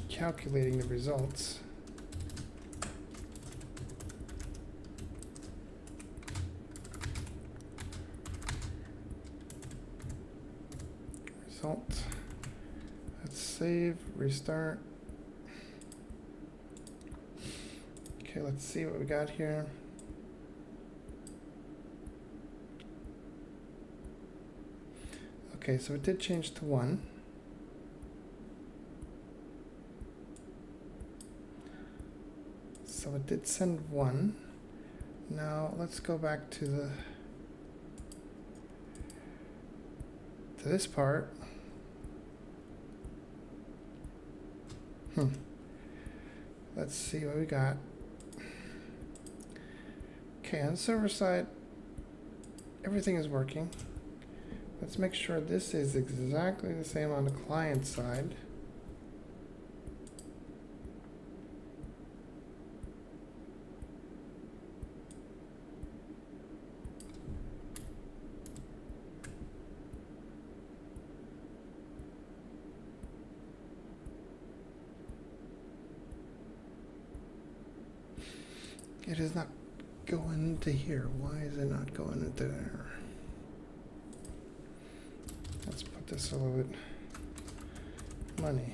calculating the results. Result. Let's save, restart. Okay, let's see what we got here. Okay, so it did change to 1. So it did send 1. Now let's go back to this part. Let's see what we got. Okay, on the server side, everything is working. Let's make sure this is exactly the same on the client side. It is not going into here. Why is it not going into there? Let's put this a little bit. Money.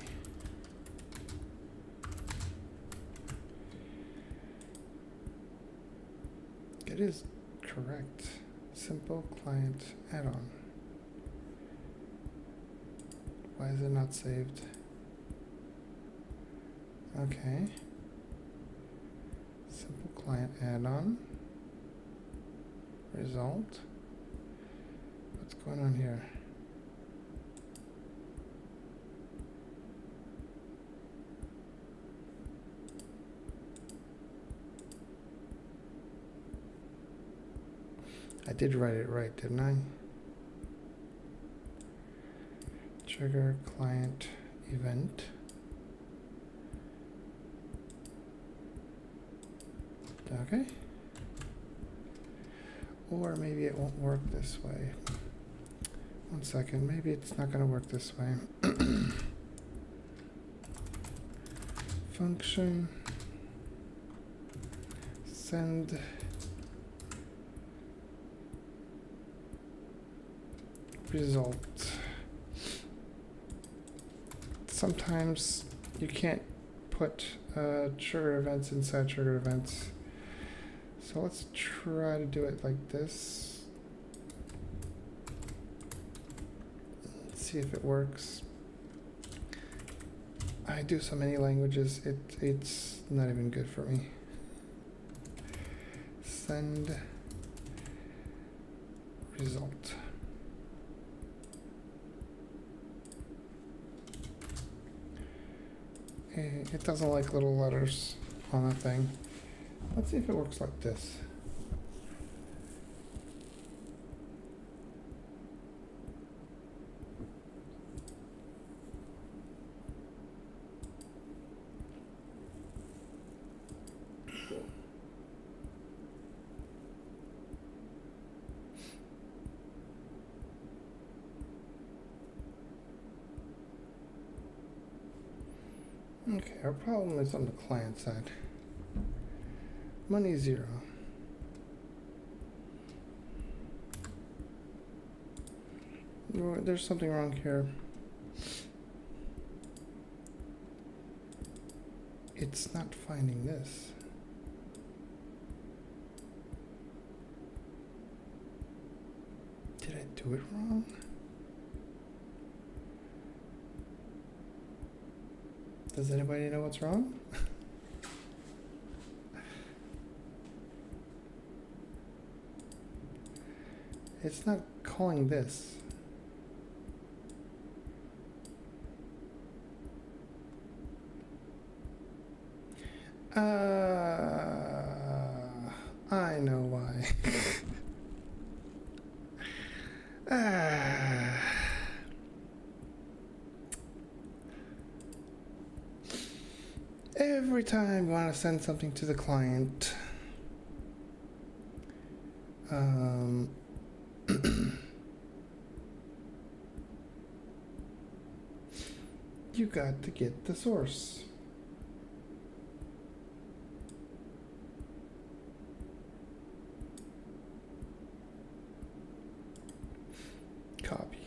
It is correct. Simple client add-on. Why is it not saved? Okay. Simple client add-on. Result. What's going on here? I did write it right, didn't I? Trigger client event. Okay. Or maybe it won't work this way. 1 second, maybe it's not going to work this way. Function send result. Sometimes you can't put trigger events inside trigger events. So let's try to do it like this. Let's see if it works. I do so many languages, it's not even good for me. Send result. It doesn't like little letters on a thing. Let's see if it works like this. Okay, our problem is on the client side. Money 0. There's something wrong here. It's not finding this. Did I do it wrong? Does anybody know what's wrong? It's not calling this. I know why. Every time you want to send something to the client, you got to get the source. Copy.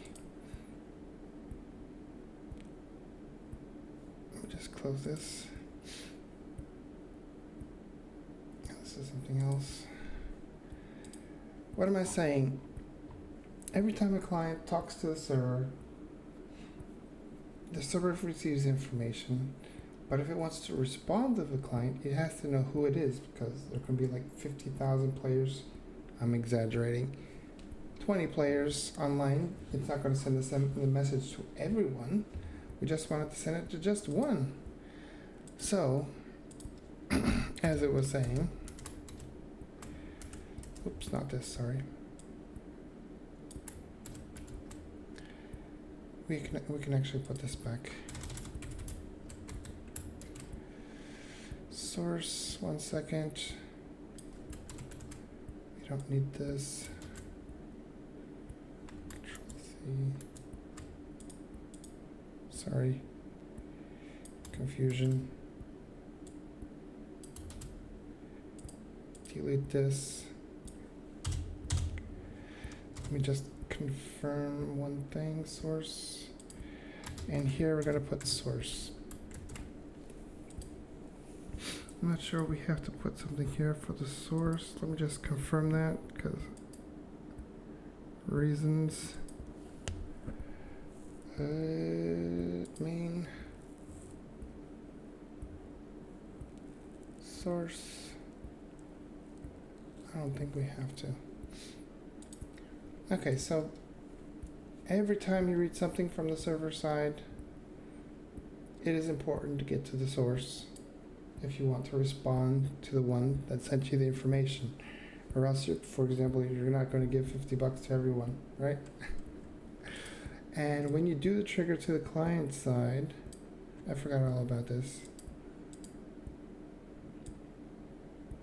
Let me just close this. This is something else. What am I saying? Every time a client talks to the server receives information, but if it wants to respond to the client, it has to know who it is, because there can be like 50,000 players. I'm exaggerating. 20 players online. It's not going to send the message to everyone. We just wanted to send it to just one. So, as it was saying, oops, not this, sorry. We can actually put this back. Source, 1 second. We don't need this. Control C. Sorry. Confusion. Delete this. Let me just confirm one thing, source. And here we're going to put source. I'm not sure we have to put something here for the source. Let me just confirm that, because reasons. Main source. I don't think we have to. Okay, so every time you read something from the server side, it is important to get to the source if you want to respond to the one that sent you the information. Or else, for example, you're not going to give $50 to everyone, right? And when you do the trigger to the client side, I forgot all about this.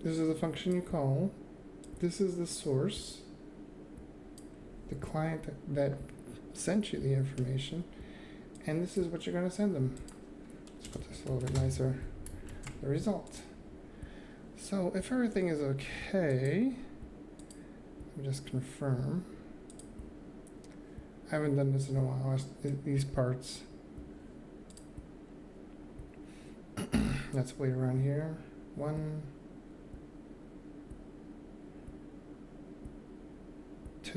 This is a function you call. This is the source, the client that sent you the information, and this is what you're going to send them. Let's put this a little bit nicer. The result. So if everything is okay, let me just confirm. I haven't done this in a while, these parts. Let's wait around here. 1,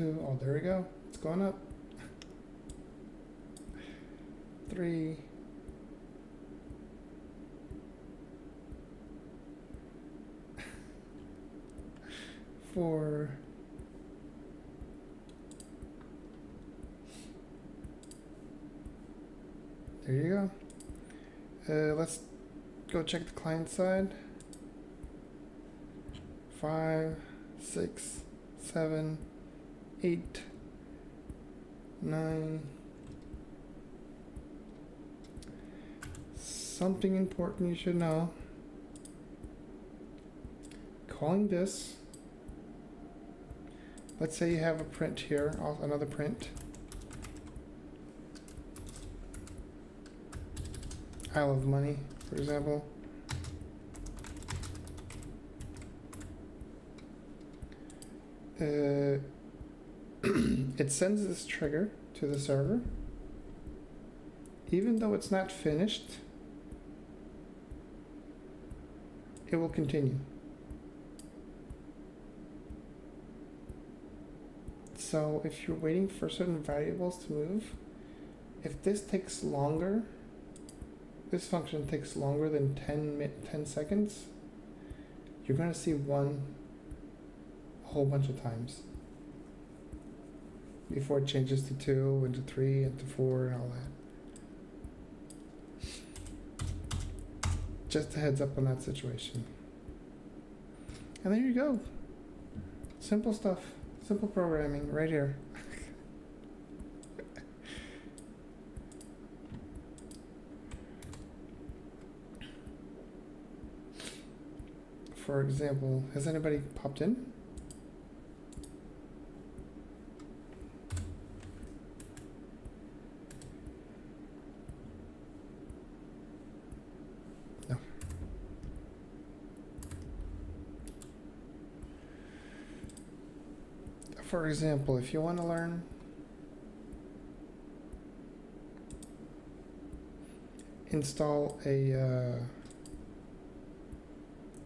2. Oh, there we go. It's going up. 3. 4. There you go. Let's go check the client side. 5, 6, 7, 8, 9. Something important you should know. Calling this. Let's say you have a print here, another print. Isle of Money, for example. It sends this trigger to the server. Even though it's not finished, it will continue. So if you're waiting for certain variables to move, if this takes longer, this function takes longer than 10 seconds, you're going to see one a whole bunch of times before it changes to 2 and to 3 and to 4 and all that. Just a heads up on that situation. And there you go. Simple stuff. Simple programming right here. For example, has anybody popped in? No. For example, if you want to learn install a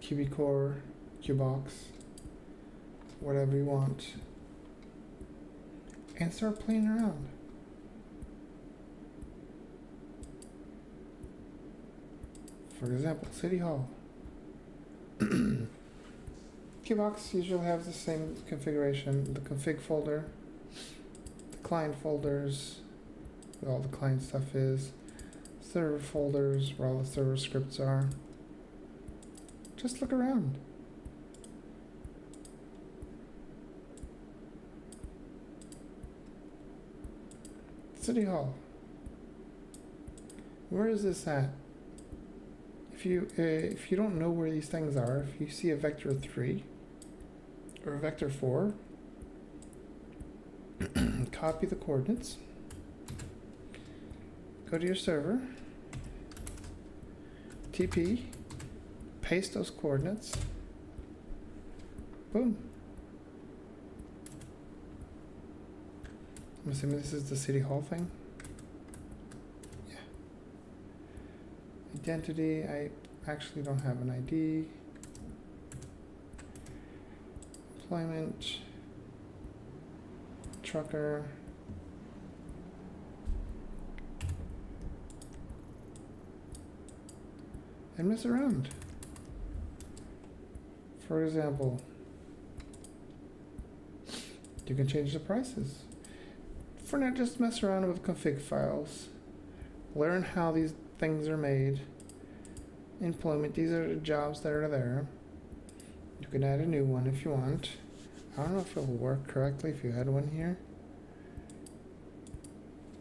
QBcore, QBox, whatever you want, and start playing around. For example, City Hall. QBox usually has the same configuration, the config folder, the client folders, where all the client stuff is, server folders, where all the server scripts are. Just look around. City Hall. Where is this at? If you don't know where these things are, if you see a vector 3 or a vector 4, copy the coordinates, go to your server, TP, paste those coordinates, boom. I'm assuming this is the City Hall thing. Yeah. Identity, I actually don't have an ID. Employment, trucker. And mess around. For example, you can change the prices. For now, just mess around with config files. Learn how these things are made. Employment, these are the jobs that are there. You can add a new one if you want. I don't know if it will work correctly if you add one here.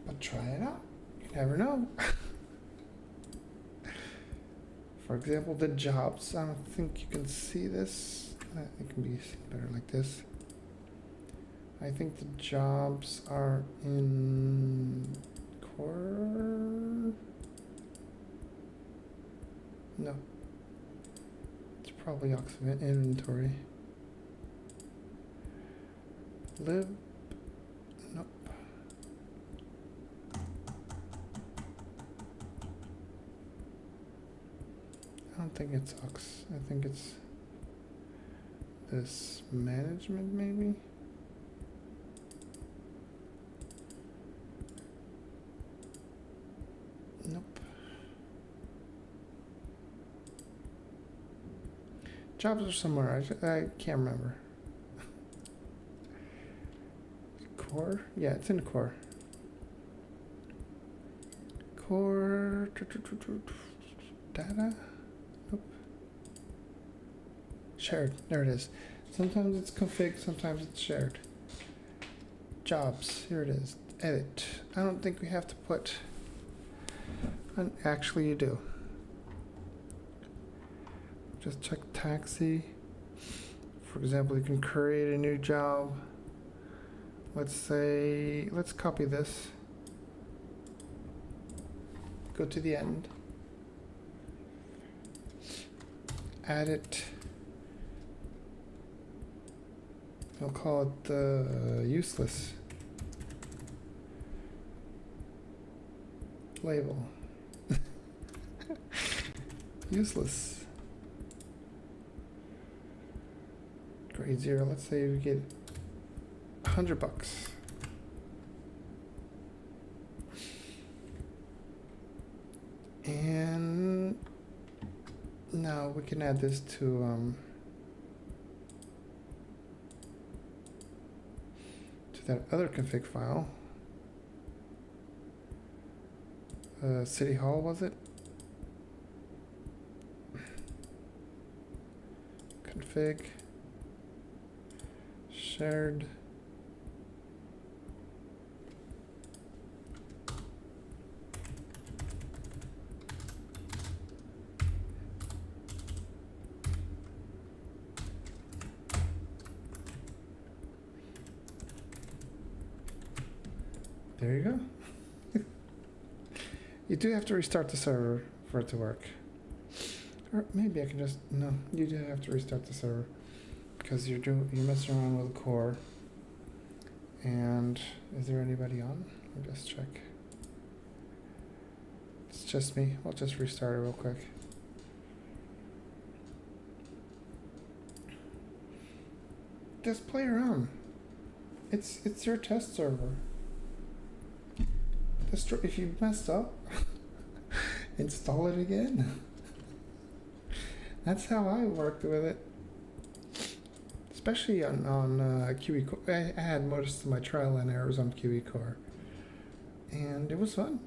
But try it out. You never know. For example, the jobs. I don't think you can see this. It can be seen better like this. I think the jobs are in core. No. It's probably Oxford inventory. Lib. Nope. I don't think it's Ox. I think it's this management maybe. Jobs are somewhere. I can't remember. Core? Yeah, it's in the core. Core data? Nope. Shared. There it is. Sometimes it's config, sometimes it's shared. Jobs. Here it is. Edit. I don't think we have to put. Actually, you do. Just check taxi. For example, you can create a new job. Let's say, let's copy this. Go to the end. Add it. I'll call it useless. Label. Useless. Grade 0. Let's say we get $100. And now we can add this to that other config file. City Hall, was it? Config. Shared. There you go. You do have to restart the server for it to work. Or maybe I can just, no, you do have to restart the server because you're messing around with the core. And is there anybody on? I'll just check. It's just me. I'll just restart it real quick. Just play around. It's your test server. If you messed up, install it again. That's how I worked with it. Especially on QE Core. I had most of my trial and errors on QE Core. And it was fun.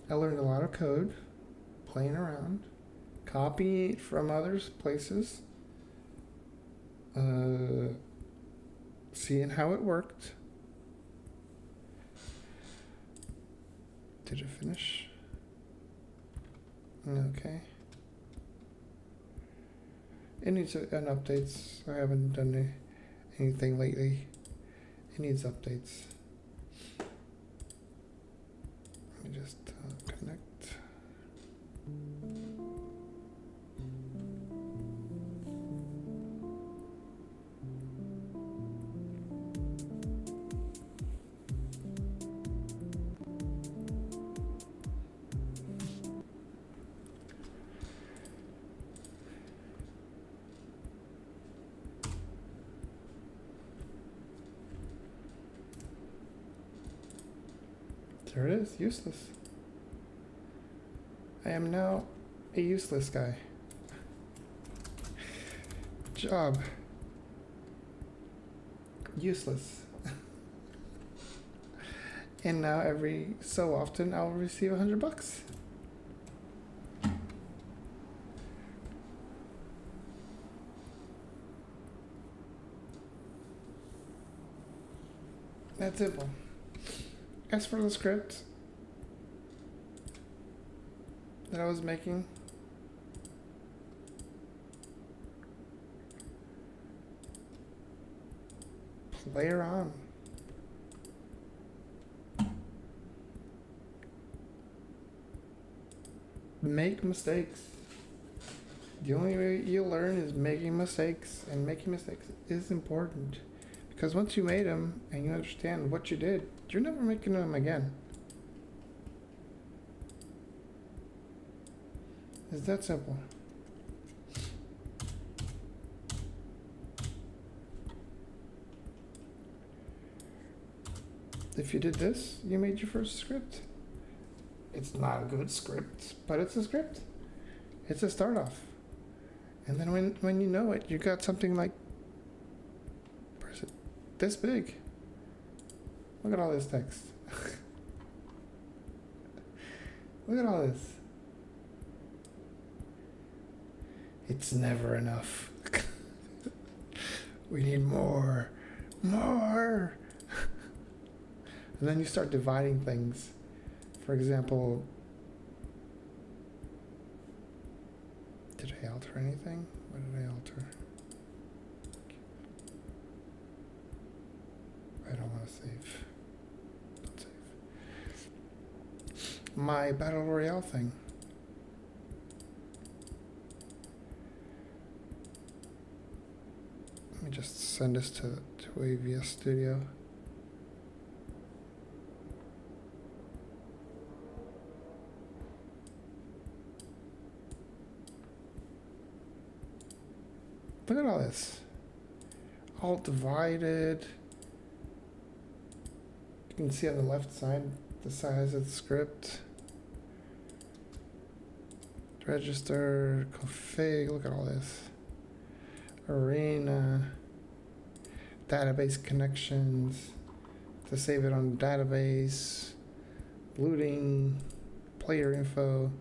I learned a lot of code, playing around, copying it from other places, seeing how it worked. Did it finish? Okay. It needs an updates. I haven't done anything lately. It needs updates. Let me just connect. There it is, useless. I am now a useless guy. Job. Useless. And now every so often I'll receive $100. That's simple. As for the script that I was making, play around. Make mistakes. The only way you learn is making mistakes, and making mistakes is important. Because once you made them and you understand what you did, you're never making them again. It's that simple. If you did this, you made your first script. It's not a good script, but it's a script. It's a start off. And then when you know it, you got something like this big. Look at all this text. Look at all this. It's never enough. We need more. More. And then you start dividing things. For example, did I alter anything? What did I alter? I don't want to save. Don't save. My Battle Royale thing. Let me just send this to AVS Studio. Look at all this. All divided. You can see on the left side the size of the script. Register, config, look at all this. Arena, database connections, to save it on the database, looting, player info.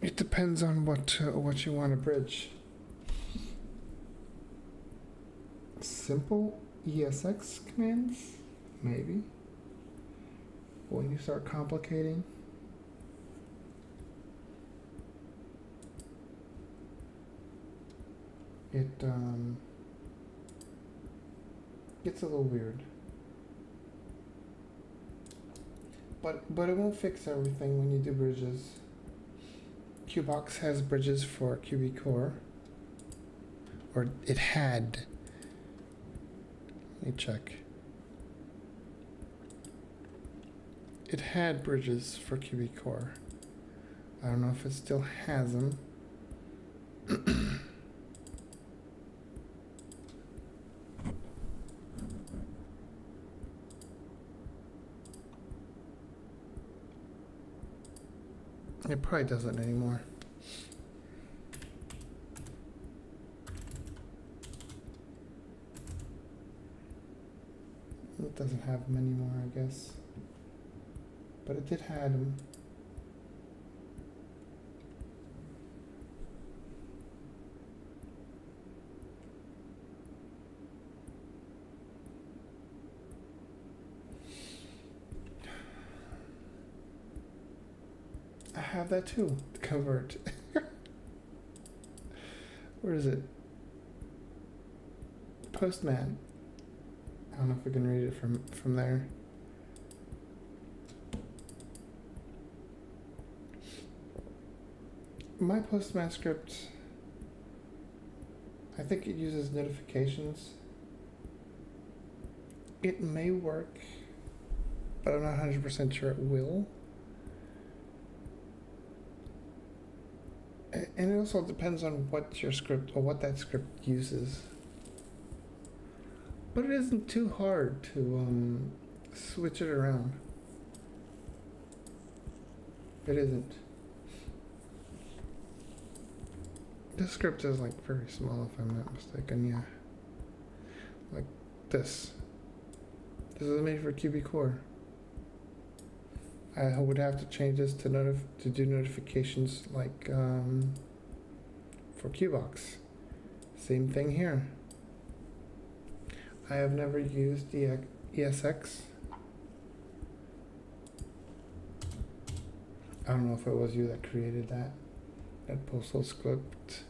It depends on what you want to bridge. Simple ESX commands, maybe. But when you start complicating, it gets a little weird. But it won't fix everything when you do bridges. QBox has bridges for QB Core, or it had. Let me check. It had bridges for QB Core. I don't know if it still has them. It probably doesn't anymore. It doesn't have them anymore, I guess. But it did have them. I have that too, convert. Where is it? Postman. I don't know if we can read it from there. My Postman script, I think it uses notifications. It may work, but I'm not 100% sure it will. And it also depends on what your script or what that script uses. But it isn't too hard to switch it around. It isn't. This script is like very small if I'm not mistaken, yeah. Like this. This is made for QB Core. I would have to change this to do notifications like for QBox. Same thing here. I have never used the ESX. I don't know if it was you that created that postal script.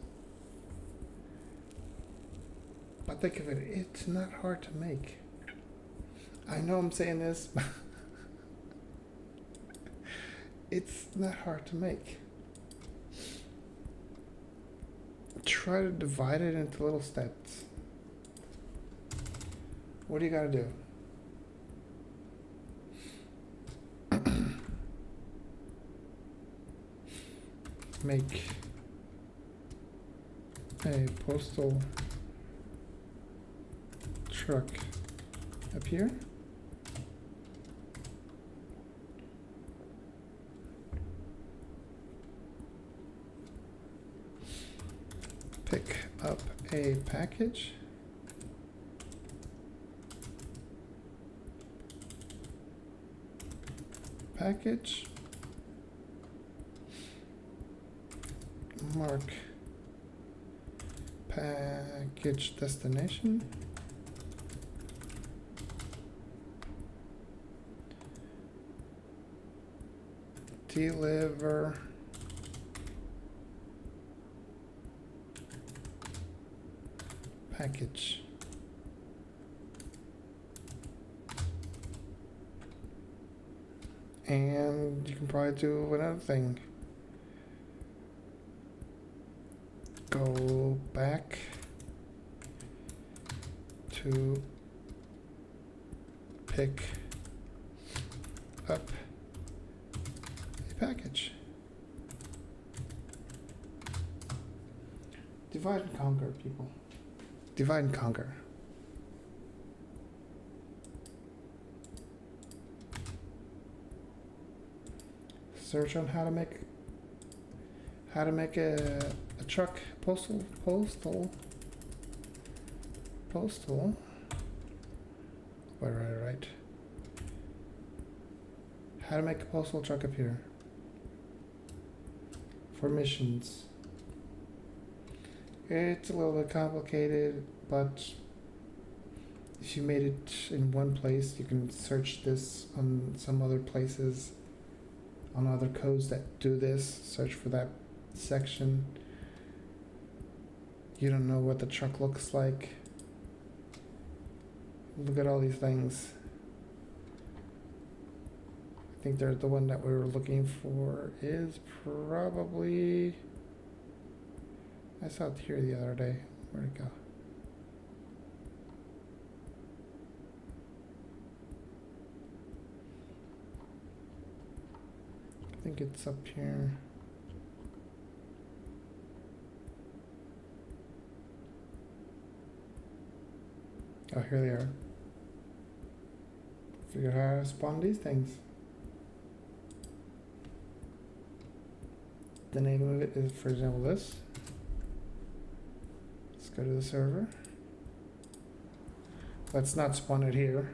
But think of it, it's not hard to make. I know I'm saying this, but it's not hard to make. Try to divide it into little steps. What do you gotta do? make a postal truck appear. Pick up a package. Package. Mark package destination. Deliver package. And you can probably do another thing. Go back to pick up a package. Divide and conquer, people. Divide and conquer. Search on how to make a truck postal. Right. How to make a postal truck appear for missions. It's a little bit complicated, but if you made it in one place, you can search this on some other places, on other codes that do this. Search for that section. You don't know what the truck looks like. Look at all these things. I think the one that we were looking for is probably... I saw it here the other day. Where'd it go? I think it's up here. Oh, here they are. Figure out how to spawn these things. The name of it is, for example, this. Let's go to the server. Let's not spawn it here.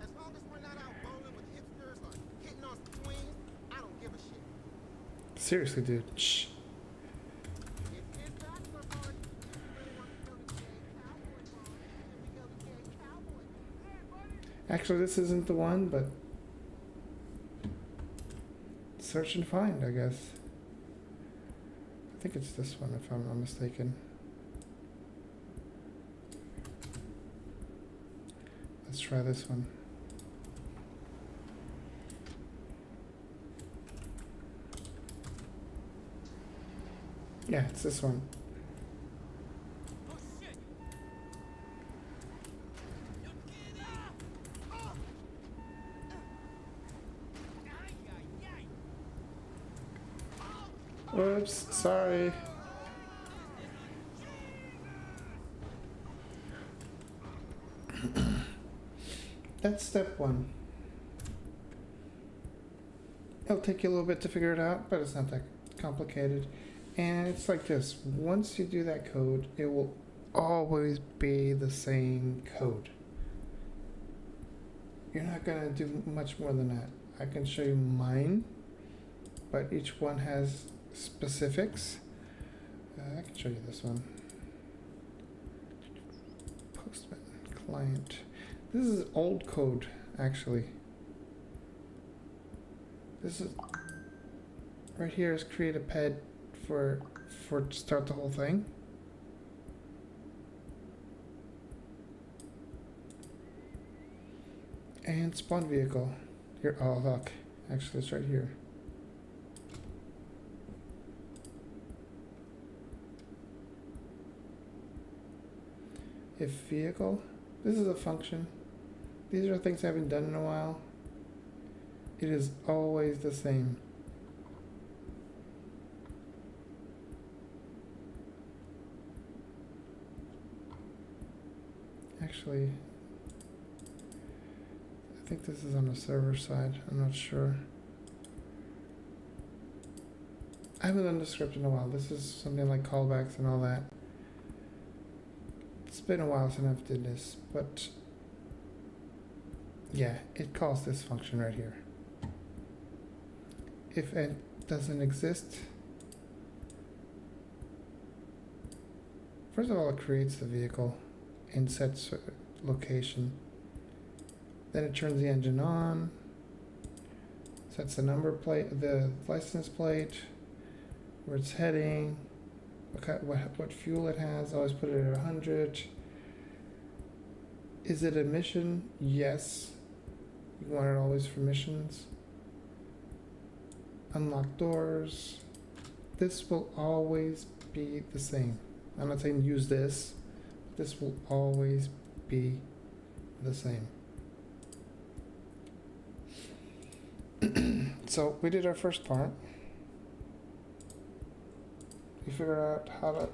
As long as we're not out bowling with hipsters or hitting on some twins, I don't give a shit. Seriously, dude. Shh. If it's bachelor party, if you really want to go to gay cowboy party, then we go to gay cowboy party. Actually, this isn't the one, but search and find, I guess. I think it's this one, if I'm not mistaken. Let's try this one. Yeah, it's this one. Oh shit! Whoops, sorry. That's step one. It'll take you a little bit to figure it out, but it's not that complicated. And it's like this. Once you do that code, it will always be the same code. You're not going to do much more than that. I can show you mine, but each one has specifics. I can show you this one. Postman, client. This is old code, actually. This is right here is create a ped for to start the whole thing. And spawn vehicle. Here, oh look, actually it's right here. If vehicle, this is a function. These are things I haven't done in a while. It is always the same. actually. I think this is on the server side. I'm not sure. I haven't done the script in a while. This is something like callbacks and all that. It's been a while since I've did this, but yeah, it calls this function right here. If it doesn't exist, first of all, it creates the vehicle and sets location. Then it turns the engine on, sets the number plate, the license plate, where it's heading, what fuel it has. I always put it at 100. Is it a mission? Yes. You want it always for missions. Unlock doors. This will always be the same. I'm not saying use this. This will always be the same. So we did our first part. We figured out how to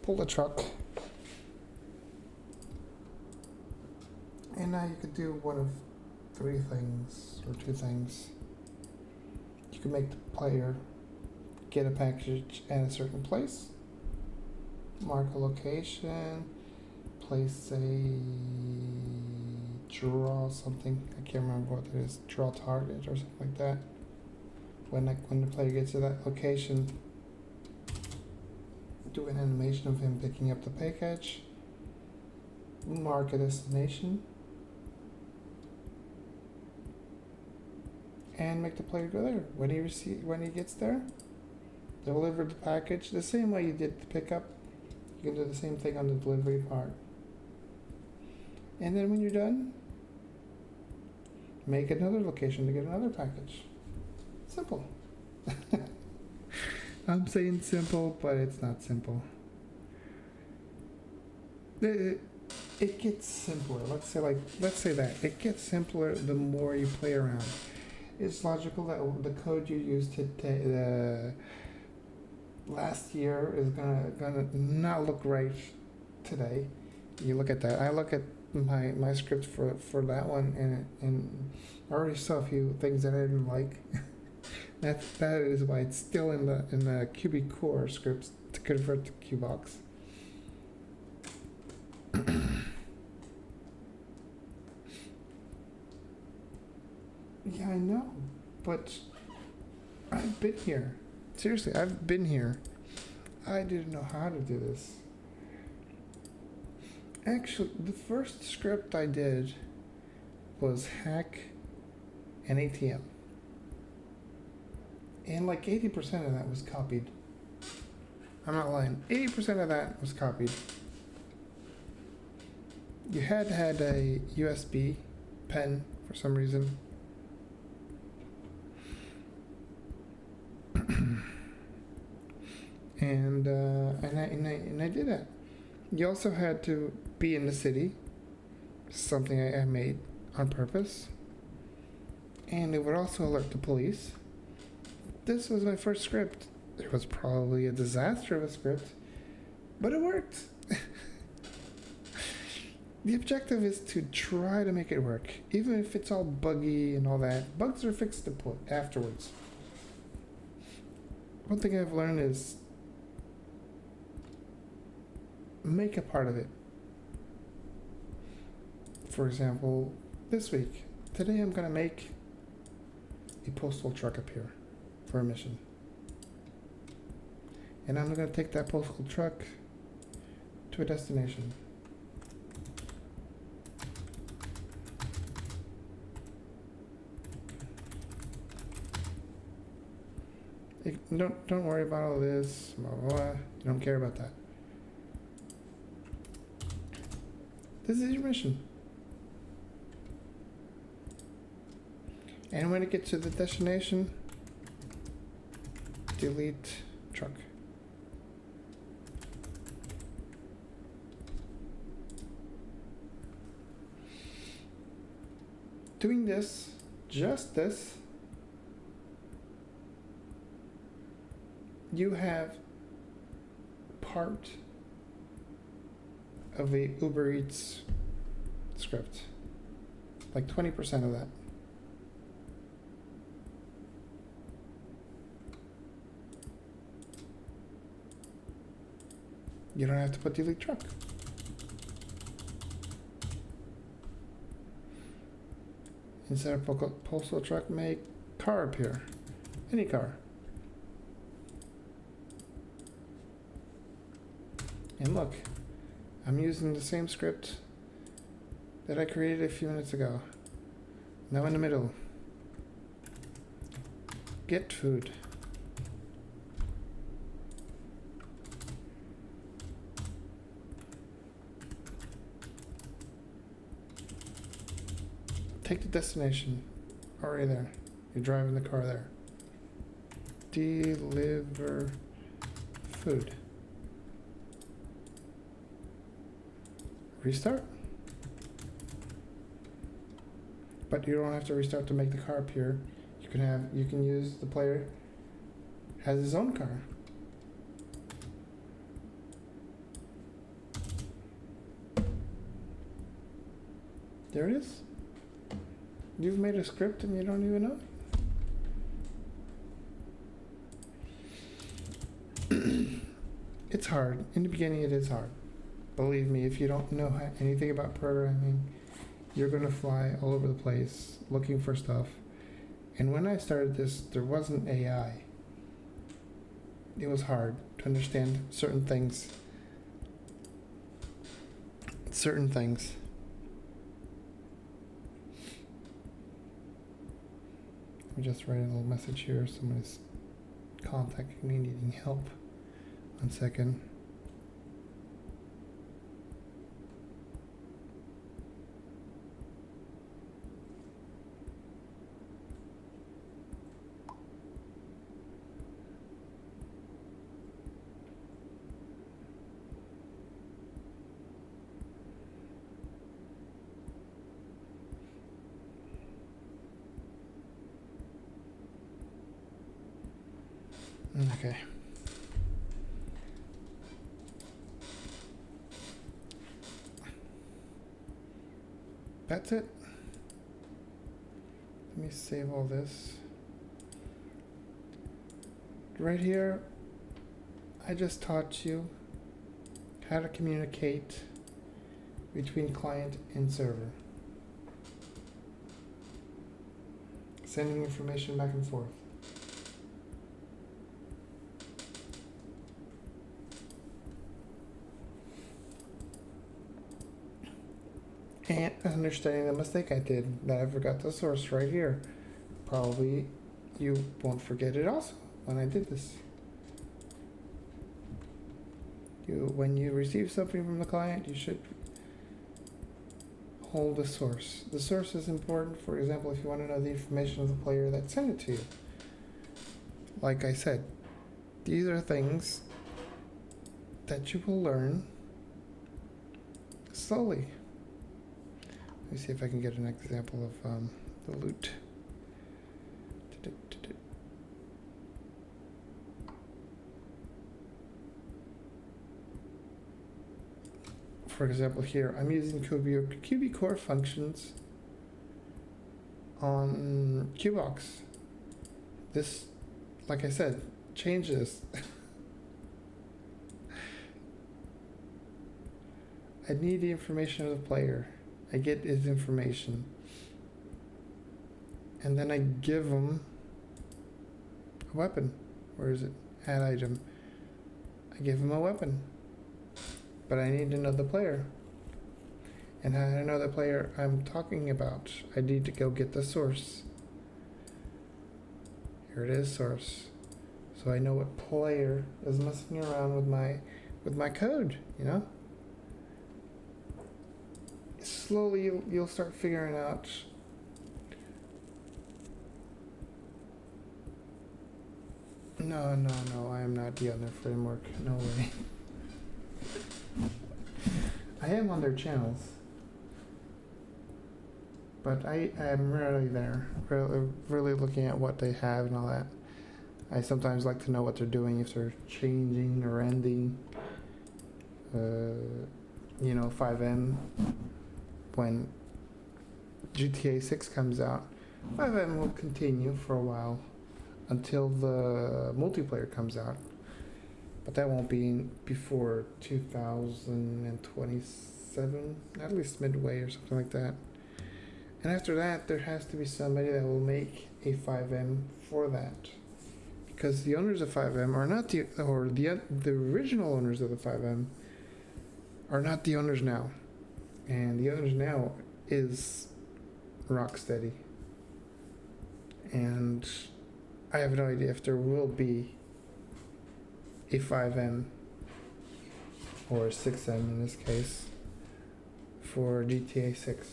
pull the truck. And now you could do one of 3 things or 2 things. You can make the player get a package at a certain place, mark a location, place a draw something. I can't remember what it is. Draw target or something like that. When the player gets to that location, do an animation of him picking up the package, mark a destination, and make the player go there. When he gets there, deliver the package the same way you did the pickup. You can do the same thing on the delivery part. And then when you're done, make another location to get another package. Simple. I'm saying simple, but it's not simple. It gets simpler. Let's say that. It gets simpler the more you play around. It's logical that the code you used last year is gonna not look right today. You look at that. I look at my script for that one, and I already saw a few things that I didn't like. that is why it's still in the QBox Scripts to convert to QBox. Yeah, I know, but I've been here. Seriously, I've been here. I didn't know how to do this. Actually, the first script I did was hack an ATM. And like 80% of that was copied. I'm not lying. 80% of that was copied. You had a USB pen for some reason. and I did that. You also had to be in the city, something I made on purpose, and it would also alert the police. This was my first script. It was probably a disaster of a script, but it worked. The objective is to try to make it work, even if it's all buggy and all that. Bugs are fixed afterwards. One thing I've learned is make a part of it. For example, today I'm gonna make a postal truck appear for a mission. And I'm gonna take that postal truck to a destination. Don't worry about all this, blah, blah, blah. You don't care about that. This is your mission. And when it gets to the destination, delete truck. Doing this, just this, you have part of a Uber Eats script. Like 20% of that. You don't have to put delete truck. Instead of postal truck, make car appear. Any car. And look, I'm using the same script that I created a few minutes ago. Now in the middle. Get food. Take the destination. Already there. You're driving the car there. Deliver food. Restart. But you don't have to restart to make the car appear. You can use the player has his own car. There it is. You've made a script and you don't even know it. It's hard. In the beginning it is hard. Believe me, if you don't know anything about programming, you're going to fly all over the place looking for stuff. And when I started this, there wasn't AI. It was hard to understand certain things. Let me just write a little message here. Someone's contacting me needing help. 1 second. Okay. That's it. Let me save all this. Right here, I just taught you how to communicate between client and server. Sending information back and forth. And understanding the mistake I did, that I forgot the source right here. Probably you won't forget it also when I did this. When you receive something from the client, you should hold the source. The source is important. For example, if you want to know the information of the player that sent it to you. Like I said, these are things that you will learn slowly. Let me see if I can get an example of the loot. For example, here I'm using QB core functions on QBox. This, like I said, changes. I need the information of the player. I get his information. And then I give him a weapon. Where is it? Add item. I give him a weapon. But I need to know the player. And how do I know the player I'm talking about? I need to go get the source. Here it is, source. So I know what player is messing around with my code, you know? Slowly you'll start figuring out no, I am not the other framework. No way. I am on their channels, but I am rarely there, really looking at what they have and all that. I sometimes like to know what they're doing, if they're changing or ending. 5M, when GTA 6 comes out, 5M will continue for a while until the multiplayer comes out. But that won't be before 2027, at least midway or something like that. And after that, there has to be somebody that will make a 5M for that. Because the owners of 5M are not the original owners of the 5M are not the owners now. And the owners now is Rocksteady. And I have no idea if there will be a 5M or a 6M in this case for GTA 6.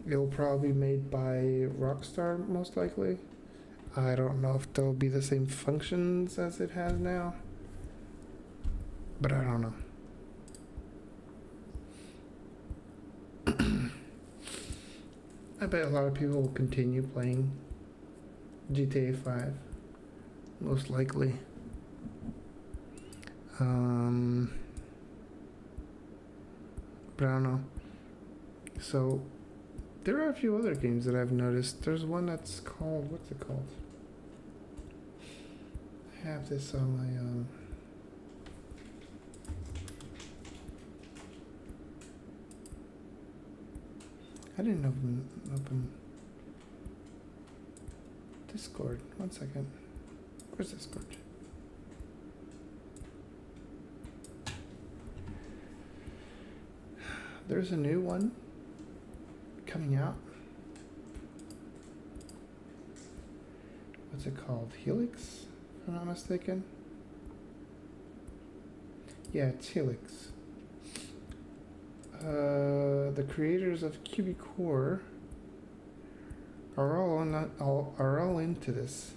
It'll probably be made by Rockstar most likely. I don't know if there'll be the same functions as it has now, but I don't know. I bet a lot of people will continue playing GTA 5, most likely. But I don't know. So, there are a few other games that I've noticed. There's one that's called, what's it called? I have this on my, I didn't open Discord. 1 second. Where's Discord? There's a new one coming out. What's it called? Helix, if I'm not mistaken. Yeah, it's Helix. The creators of QBcore are all into this.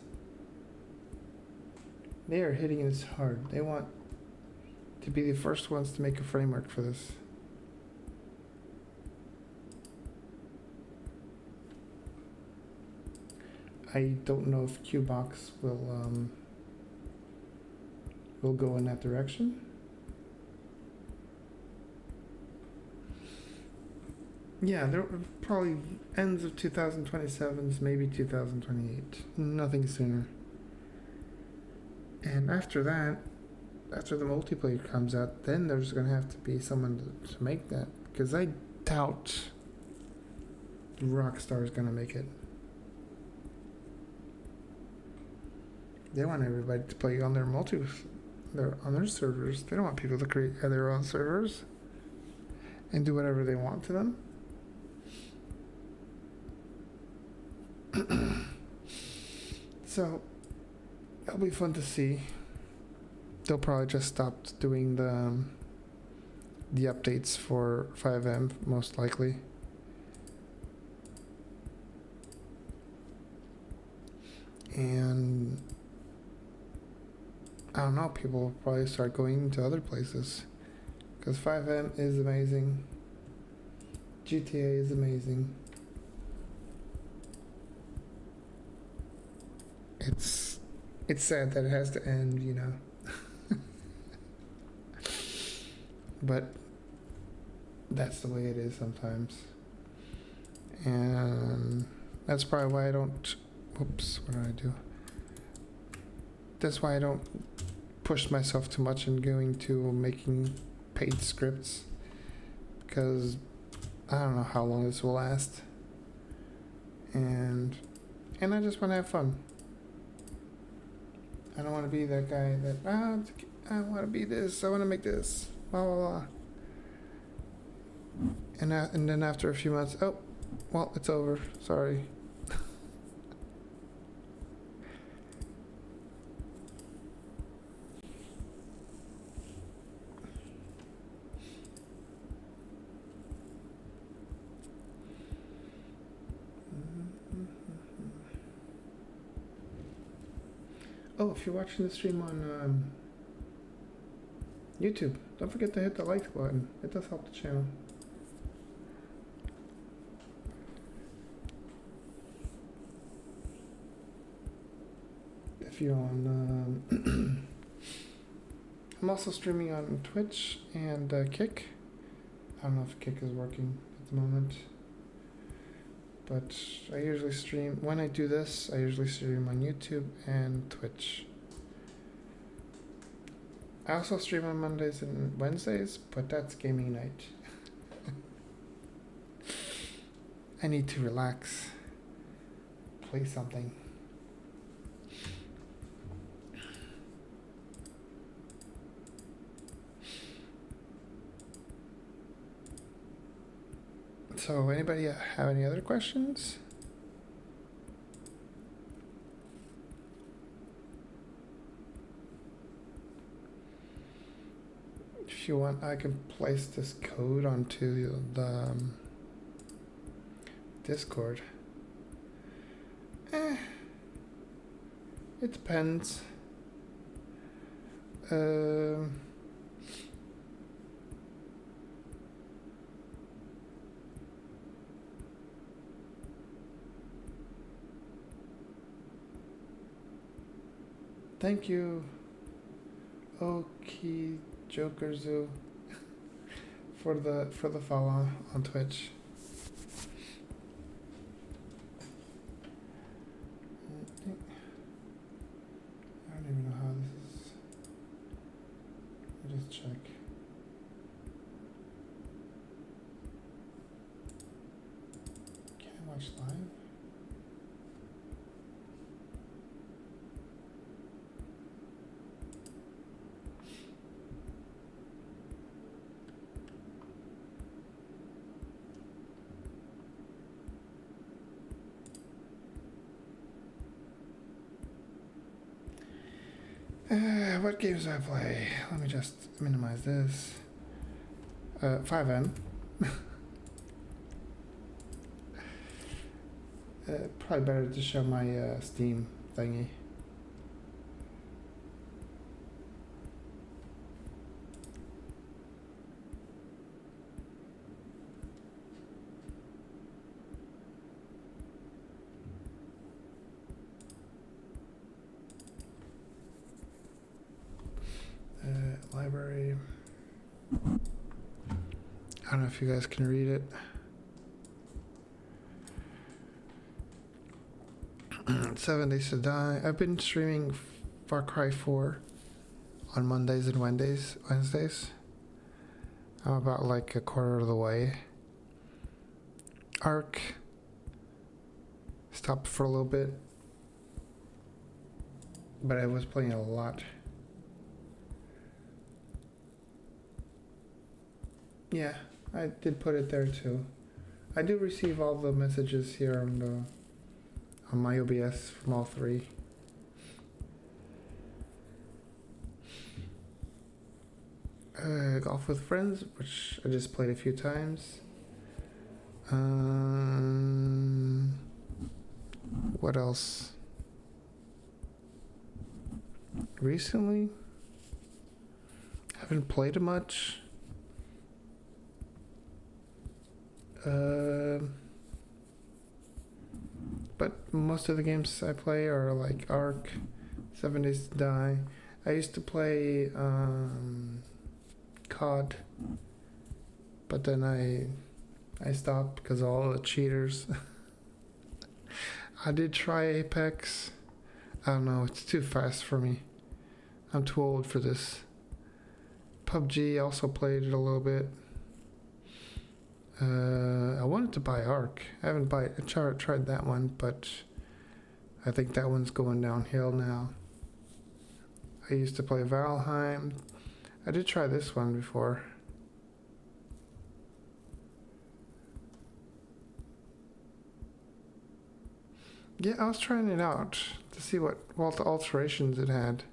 They are hitting this hard. They want to be the first ones to make a framework for this. I don't know if QBox will go in that direction. Yeah, there probably ends of 2027s, maybe 2028. Nothing sooner. And after that, after the multiplayer comes out, then there's gonna have to be someone to make that, because I doubt Rockstar is gonna make it. They want everybody to play on their on their servers. They don't want people to create their own servers and do whatever they want to them. So it'll be fun to see. They'll probably just stop doing the updates for 5M most likely. And I don't know, people will probably start going to other places, because 5M is amazing. GTA is amazing. It's sad that it has to end, you know. But that's the way it is sometimes. And that's probably why I don't, whoops, what did I do? That's why I don't push myself too much in going to making paid scripts, because I don't know how long this will last. And I just want to have fun. I don't want to be that guy that, I want to be this, I want to make this, blah, blah, blah. And then after a few months, oh, well, it's over, sorry. Oh, if you're watching the stream on YouTube, don't forget to hit the like button. It does help the channel. If you're on I'm also streaming on Twitch and Kick. I don't know if Kick is working at the moment. But I usually stream, when I do this, I usually stream on YouTube and Twitch. I also stream on Mondays and Wednesdays, but that's gaming night. I need to relax, play something. So, anybody have any other questions? If you want, I can place this code onto the Discord. It depends. Thank you, Okie Joker Zoo, for the follow on Twitch. I don't even know how this is. Let me just check. Can I watch live? What games do I play? Let me just minimize this. 5M. Probably better to show my Steam thingy. Library. I don't know if you guys can read it. 7 Days to Die. I've been streaming Far Cry 4 on Mondays and Wednesdays. I'm about like a quarter of the way. Ark. Stopped for a little bit. But I was playing a lot. Yeah, I did put it there too. I do receive all the messages here on my OBS from all three. Golf with Friends, which I just played a few times. What else? Recently, haven't played much. But most of the games I play are like Ark, 7 Days to Die. I used to play COD, but then I stopped because of all the cheaters. I did try Apex. I don't know, it's too fast for me. I'm too old for this. PUBG, also played it a little bit. I wanted to buy Ark. I haven't tried that one, but I think that one's going downhill now. I used to play Valheim. I did try this one before. Yeah, I was trying it out to see what the alterations it had.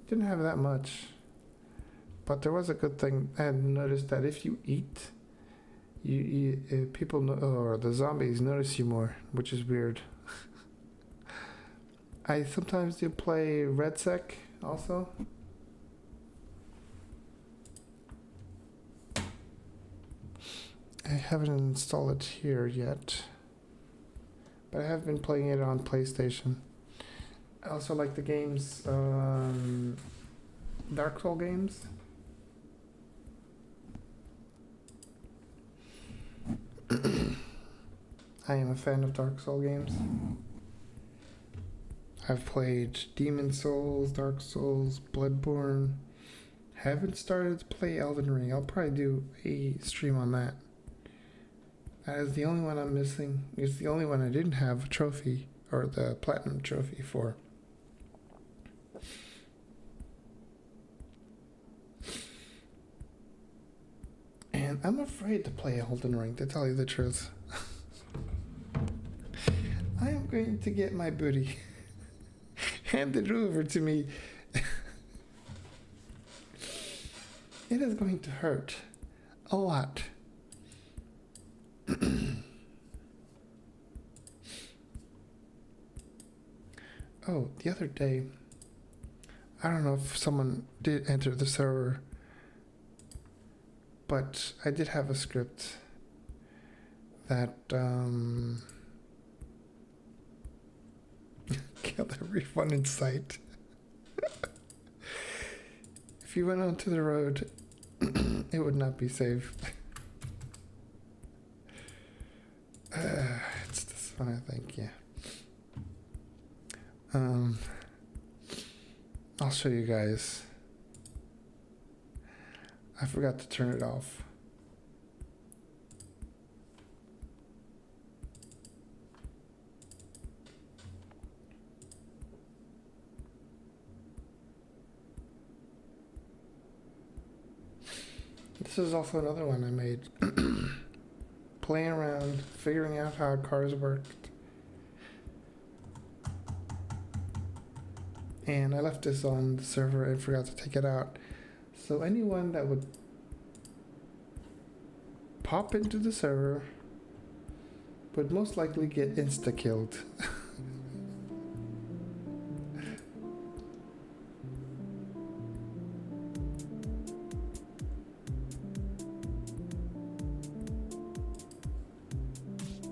Didn't have that much, but there was a good thing. I had noticed that if you eat, people know, or the zombies notice you more, which is weird. I sometimes do play RedSec also. I haven't installed it here yet, but I have been playing it on PlayStation. I also like the games Dark Souls games. I am a fan of Dark Souls games. I've played Demon Souls, Dark Souls, Bloodborne. Haven't started to play Elden Ring. I'll probably do a stream on that. That is the only one I'm missing. It's the only one I didn't have a trophy or the platinum trophy for. And I'm afraid to play Elden Ring, to tell you the truth. I am going to get my booty handed over to me. It is going to hurt a lot. Oh, the other day, I don't know if someone did enter the server, but I did have a script that killed everyone in sight. If you went onto the road, it would not be safe. It's this one, I think, yeah. I'll show you guys. I forgot to turn it off. This is also another one I made. Playing around, figuring out how cars worked. And I left this on the server and forgot to take it out. So anyone that would pop into the server would most likely get insta-killed.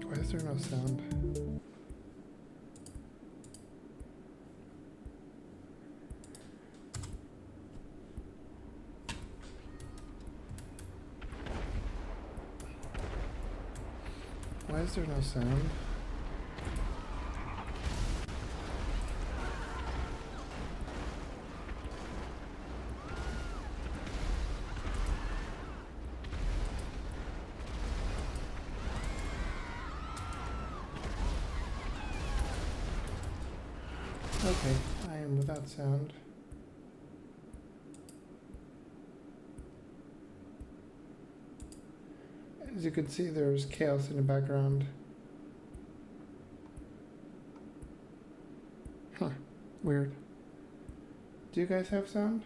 Why is there no sound? Why is there no sound? Okay, I am without sound. As you can see, there's chaos in the background. Huh, weird. Do you guys have sound?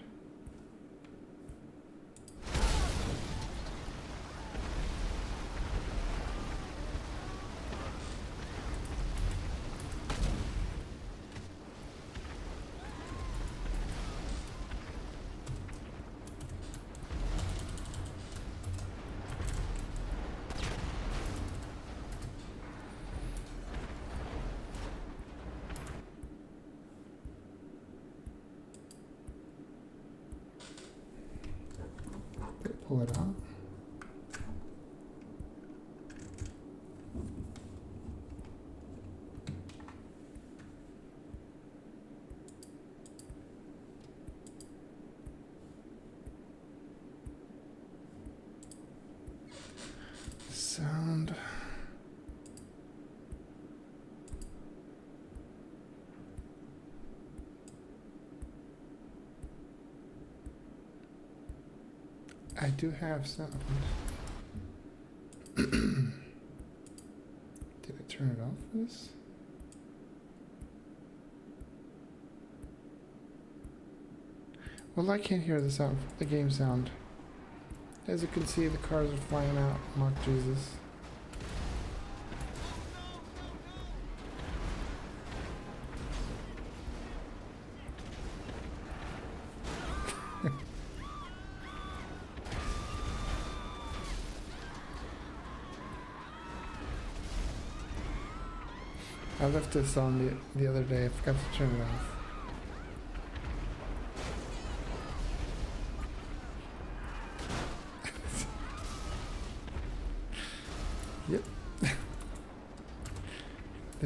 Pull it out. Sound. I do have sound. Did I turn it off for this? Well, I can't hear the sound, the game sound. As you can see, the cars are flying out. Mock Jesus. I left this on the other day. I forgot to turn it off.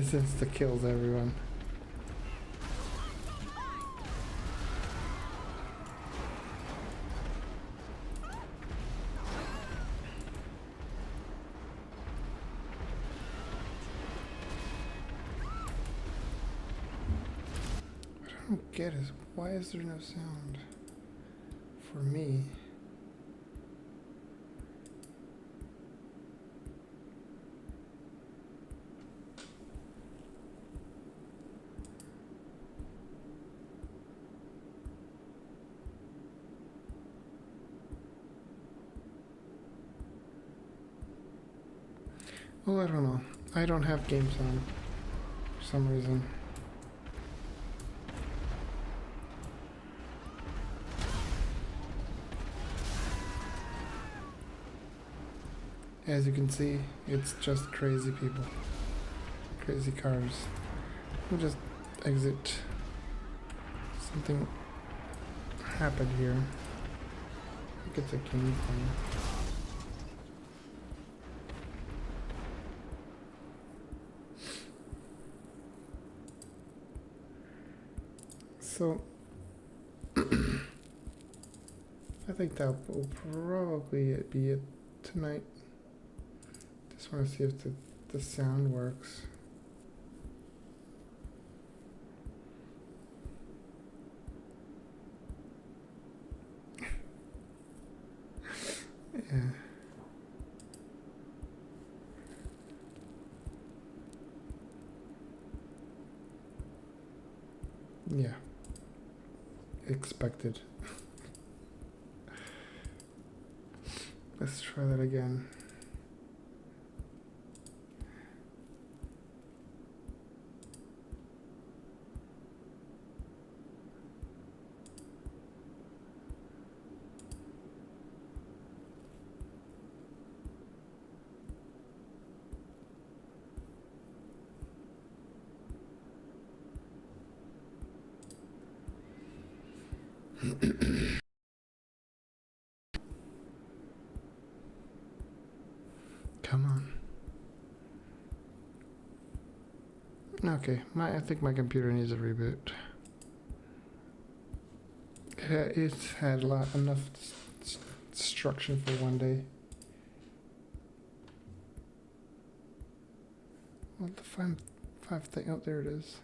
This insta kills everyone. What I don't get is why is there no sound for me? Well, I don't know. I don't have game sound for some reason. As you can see, it's just crazy people. Crazy cars. We'll just exit. Something happened here. I think it's a king thing. So, I think that will probably be it tonight. Just want to see if the sound works. Yeah. Yeah. Expected. Let's try that again. Come on. Okay, I think my computer needs a reboot. It's had enough destruction for one day. What the five thing? Oh, there it is.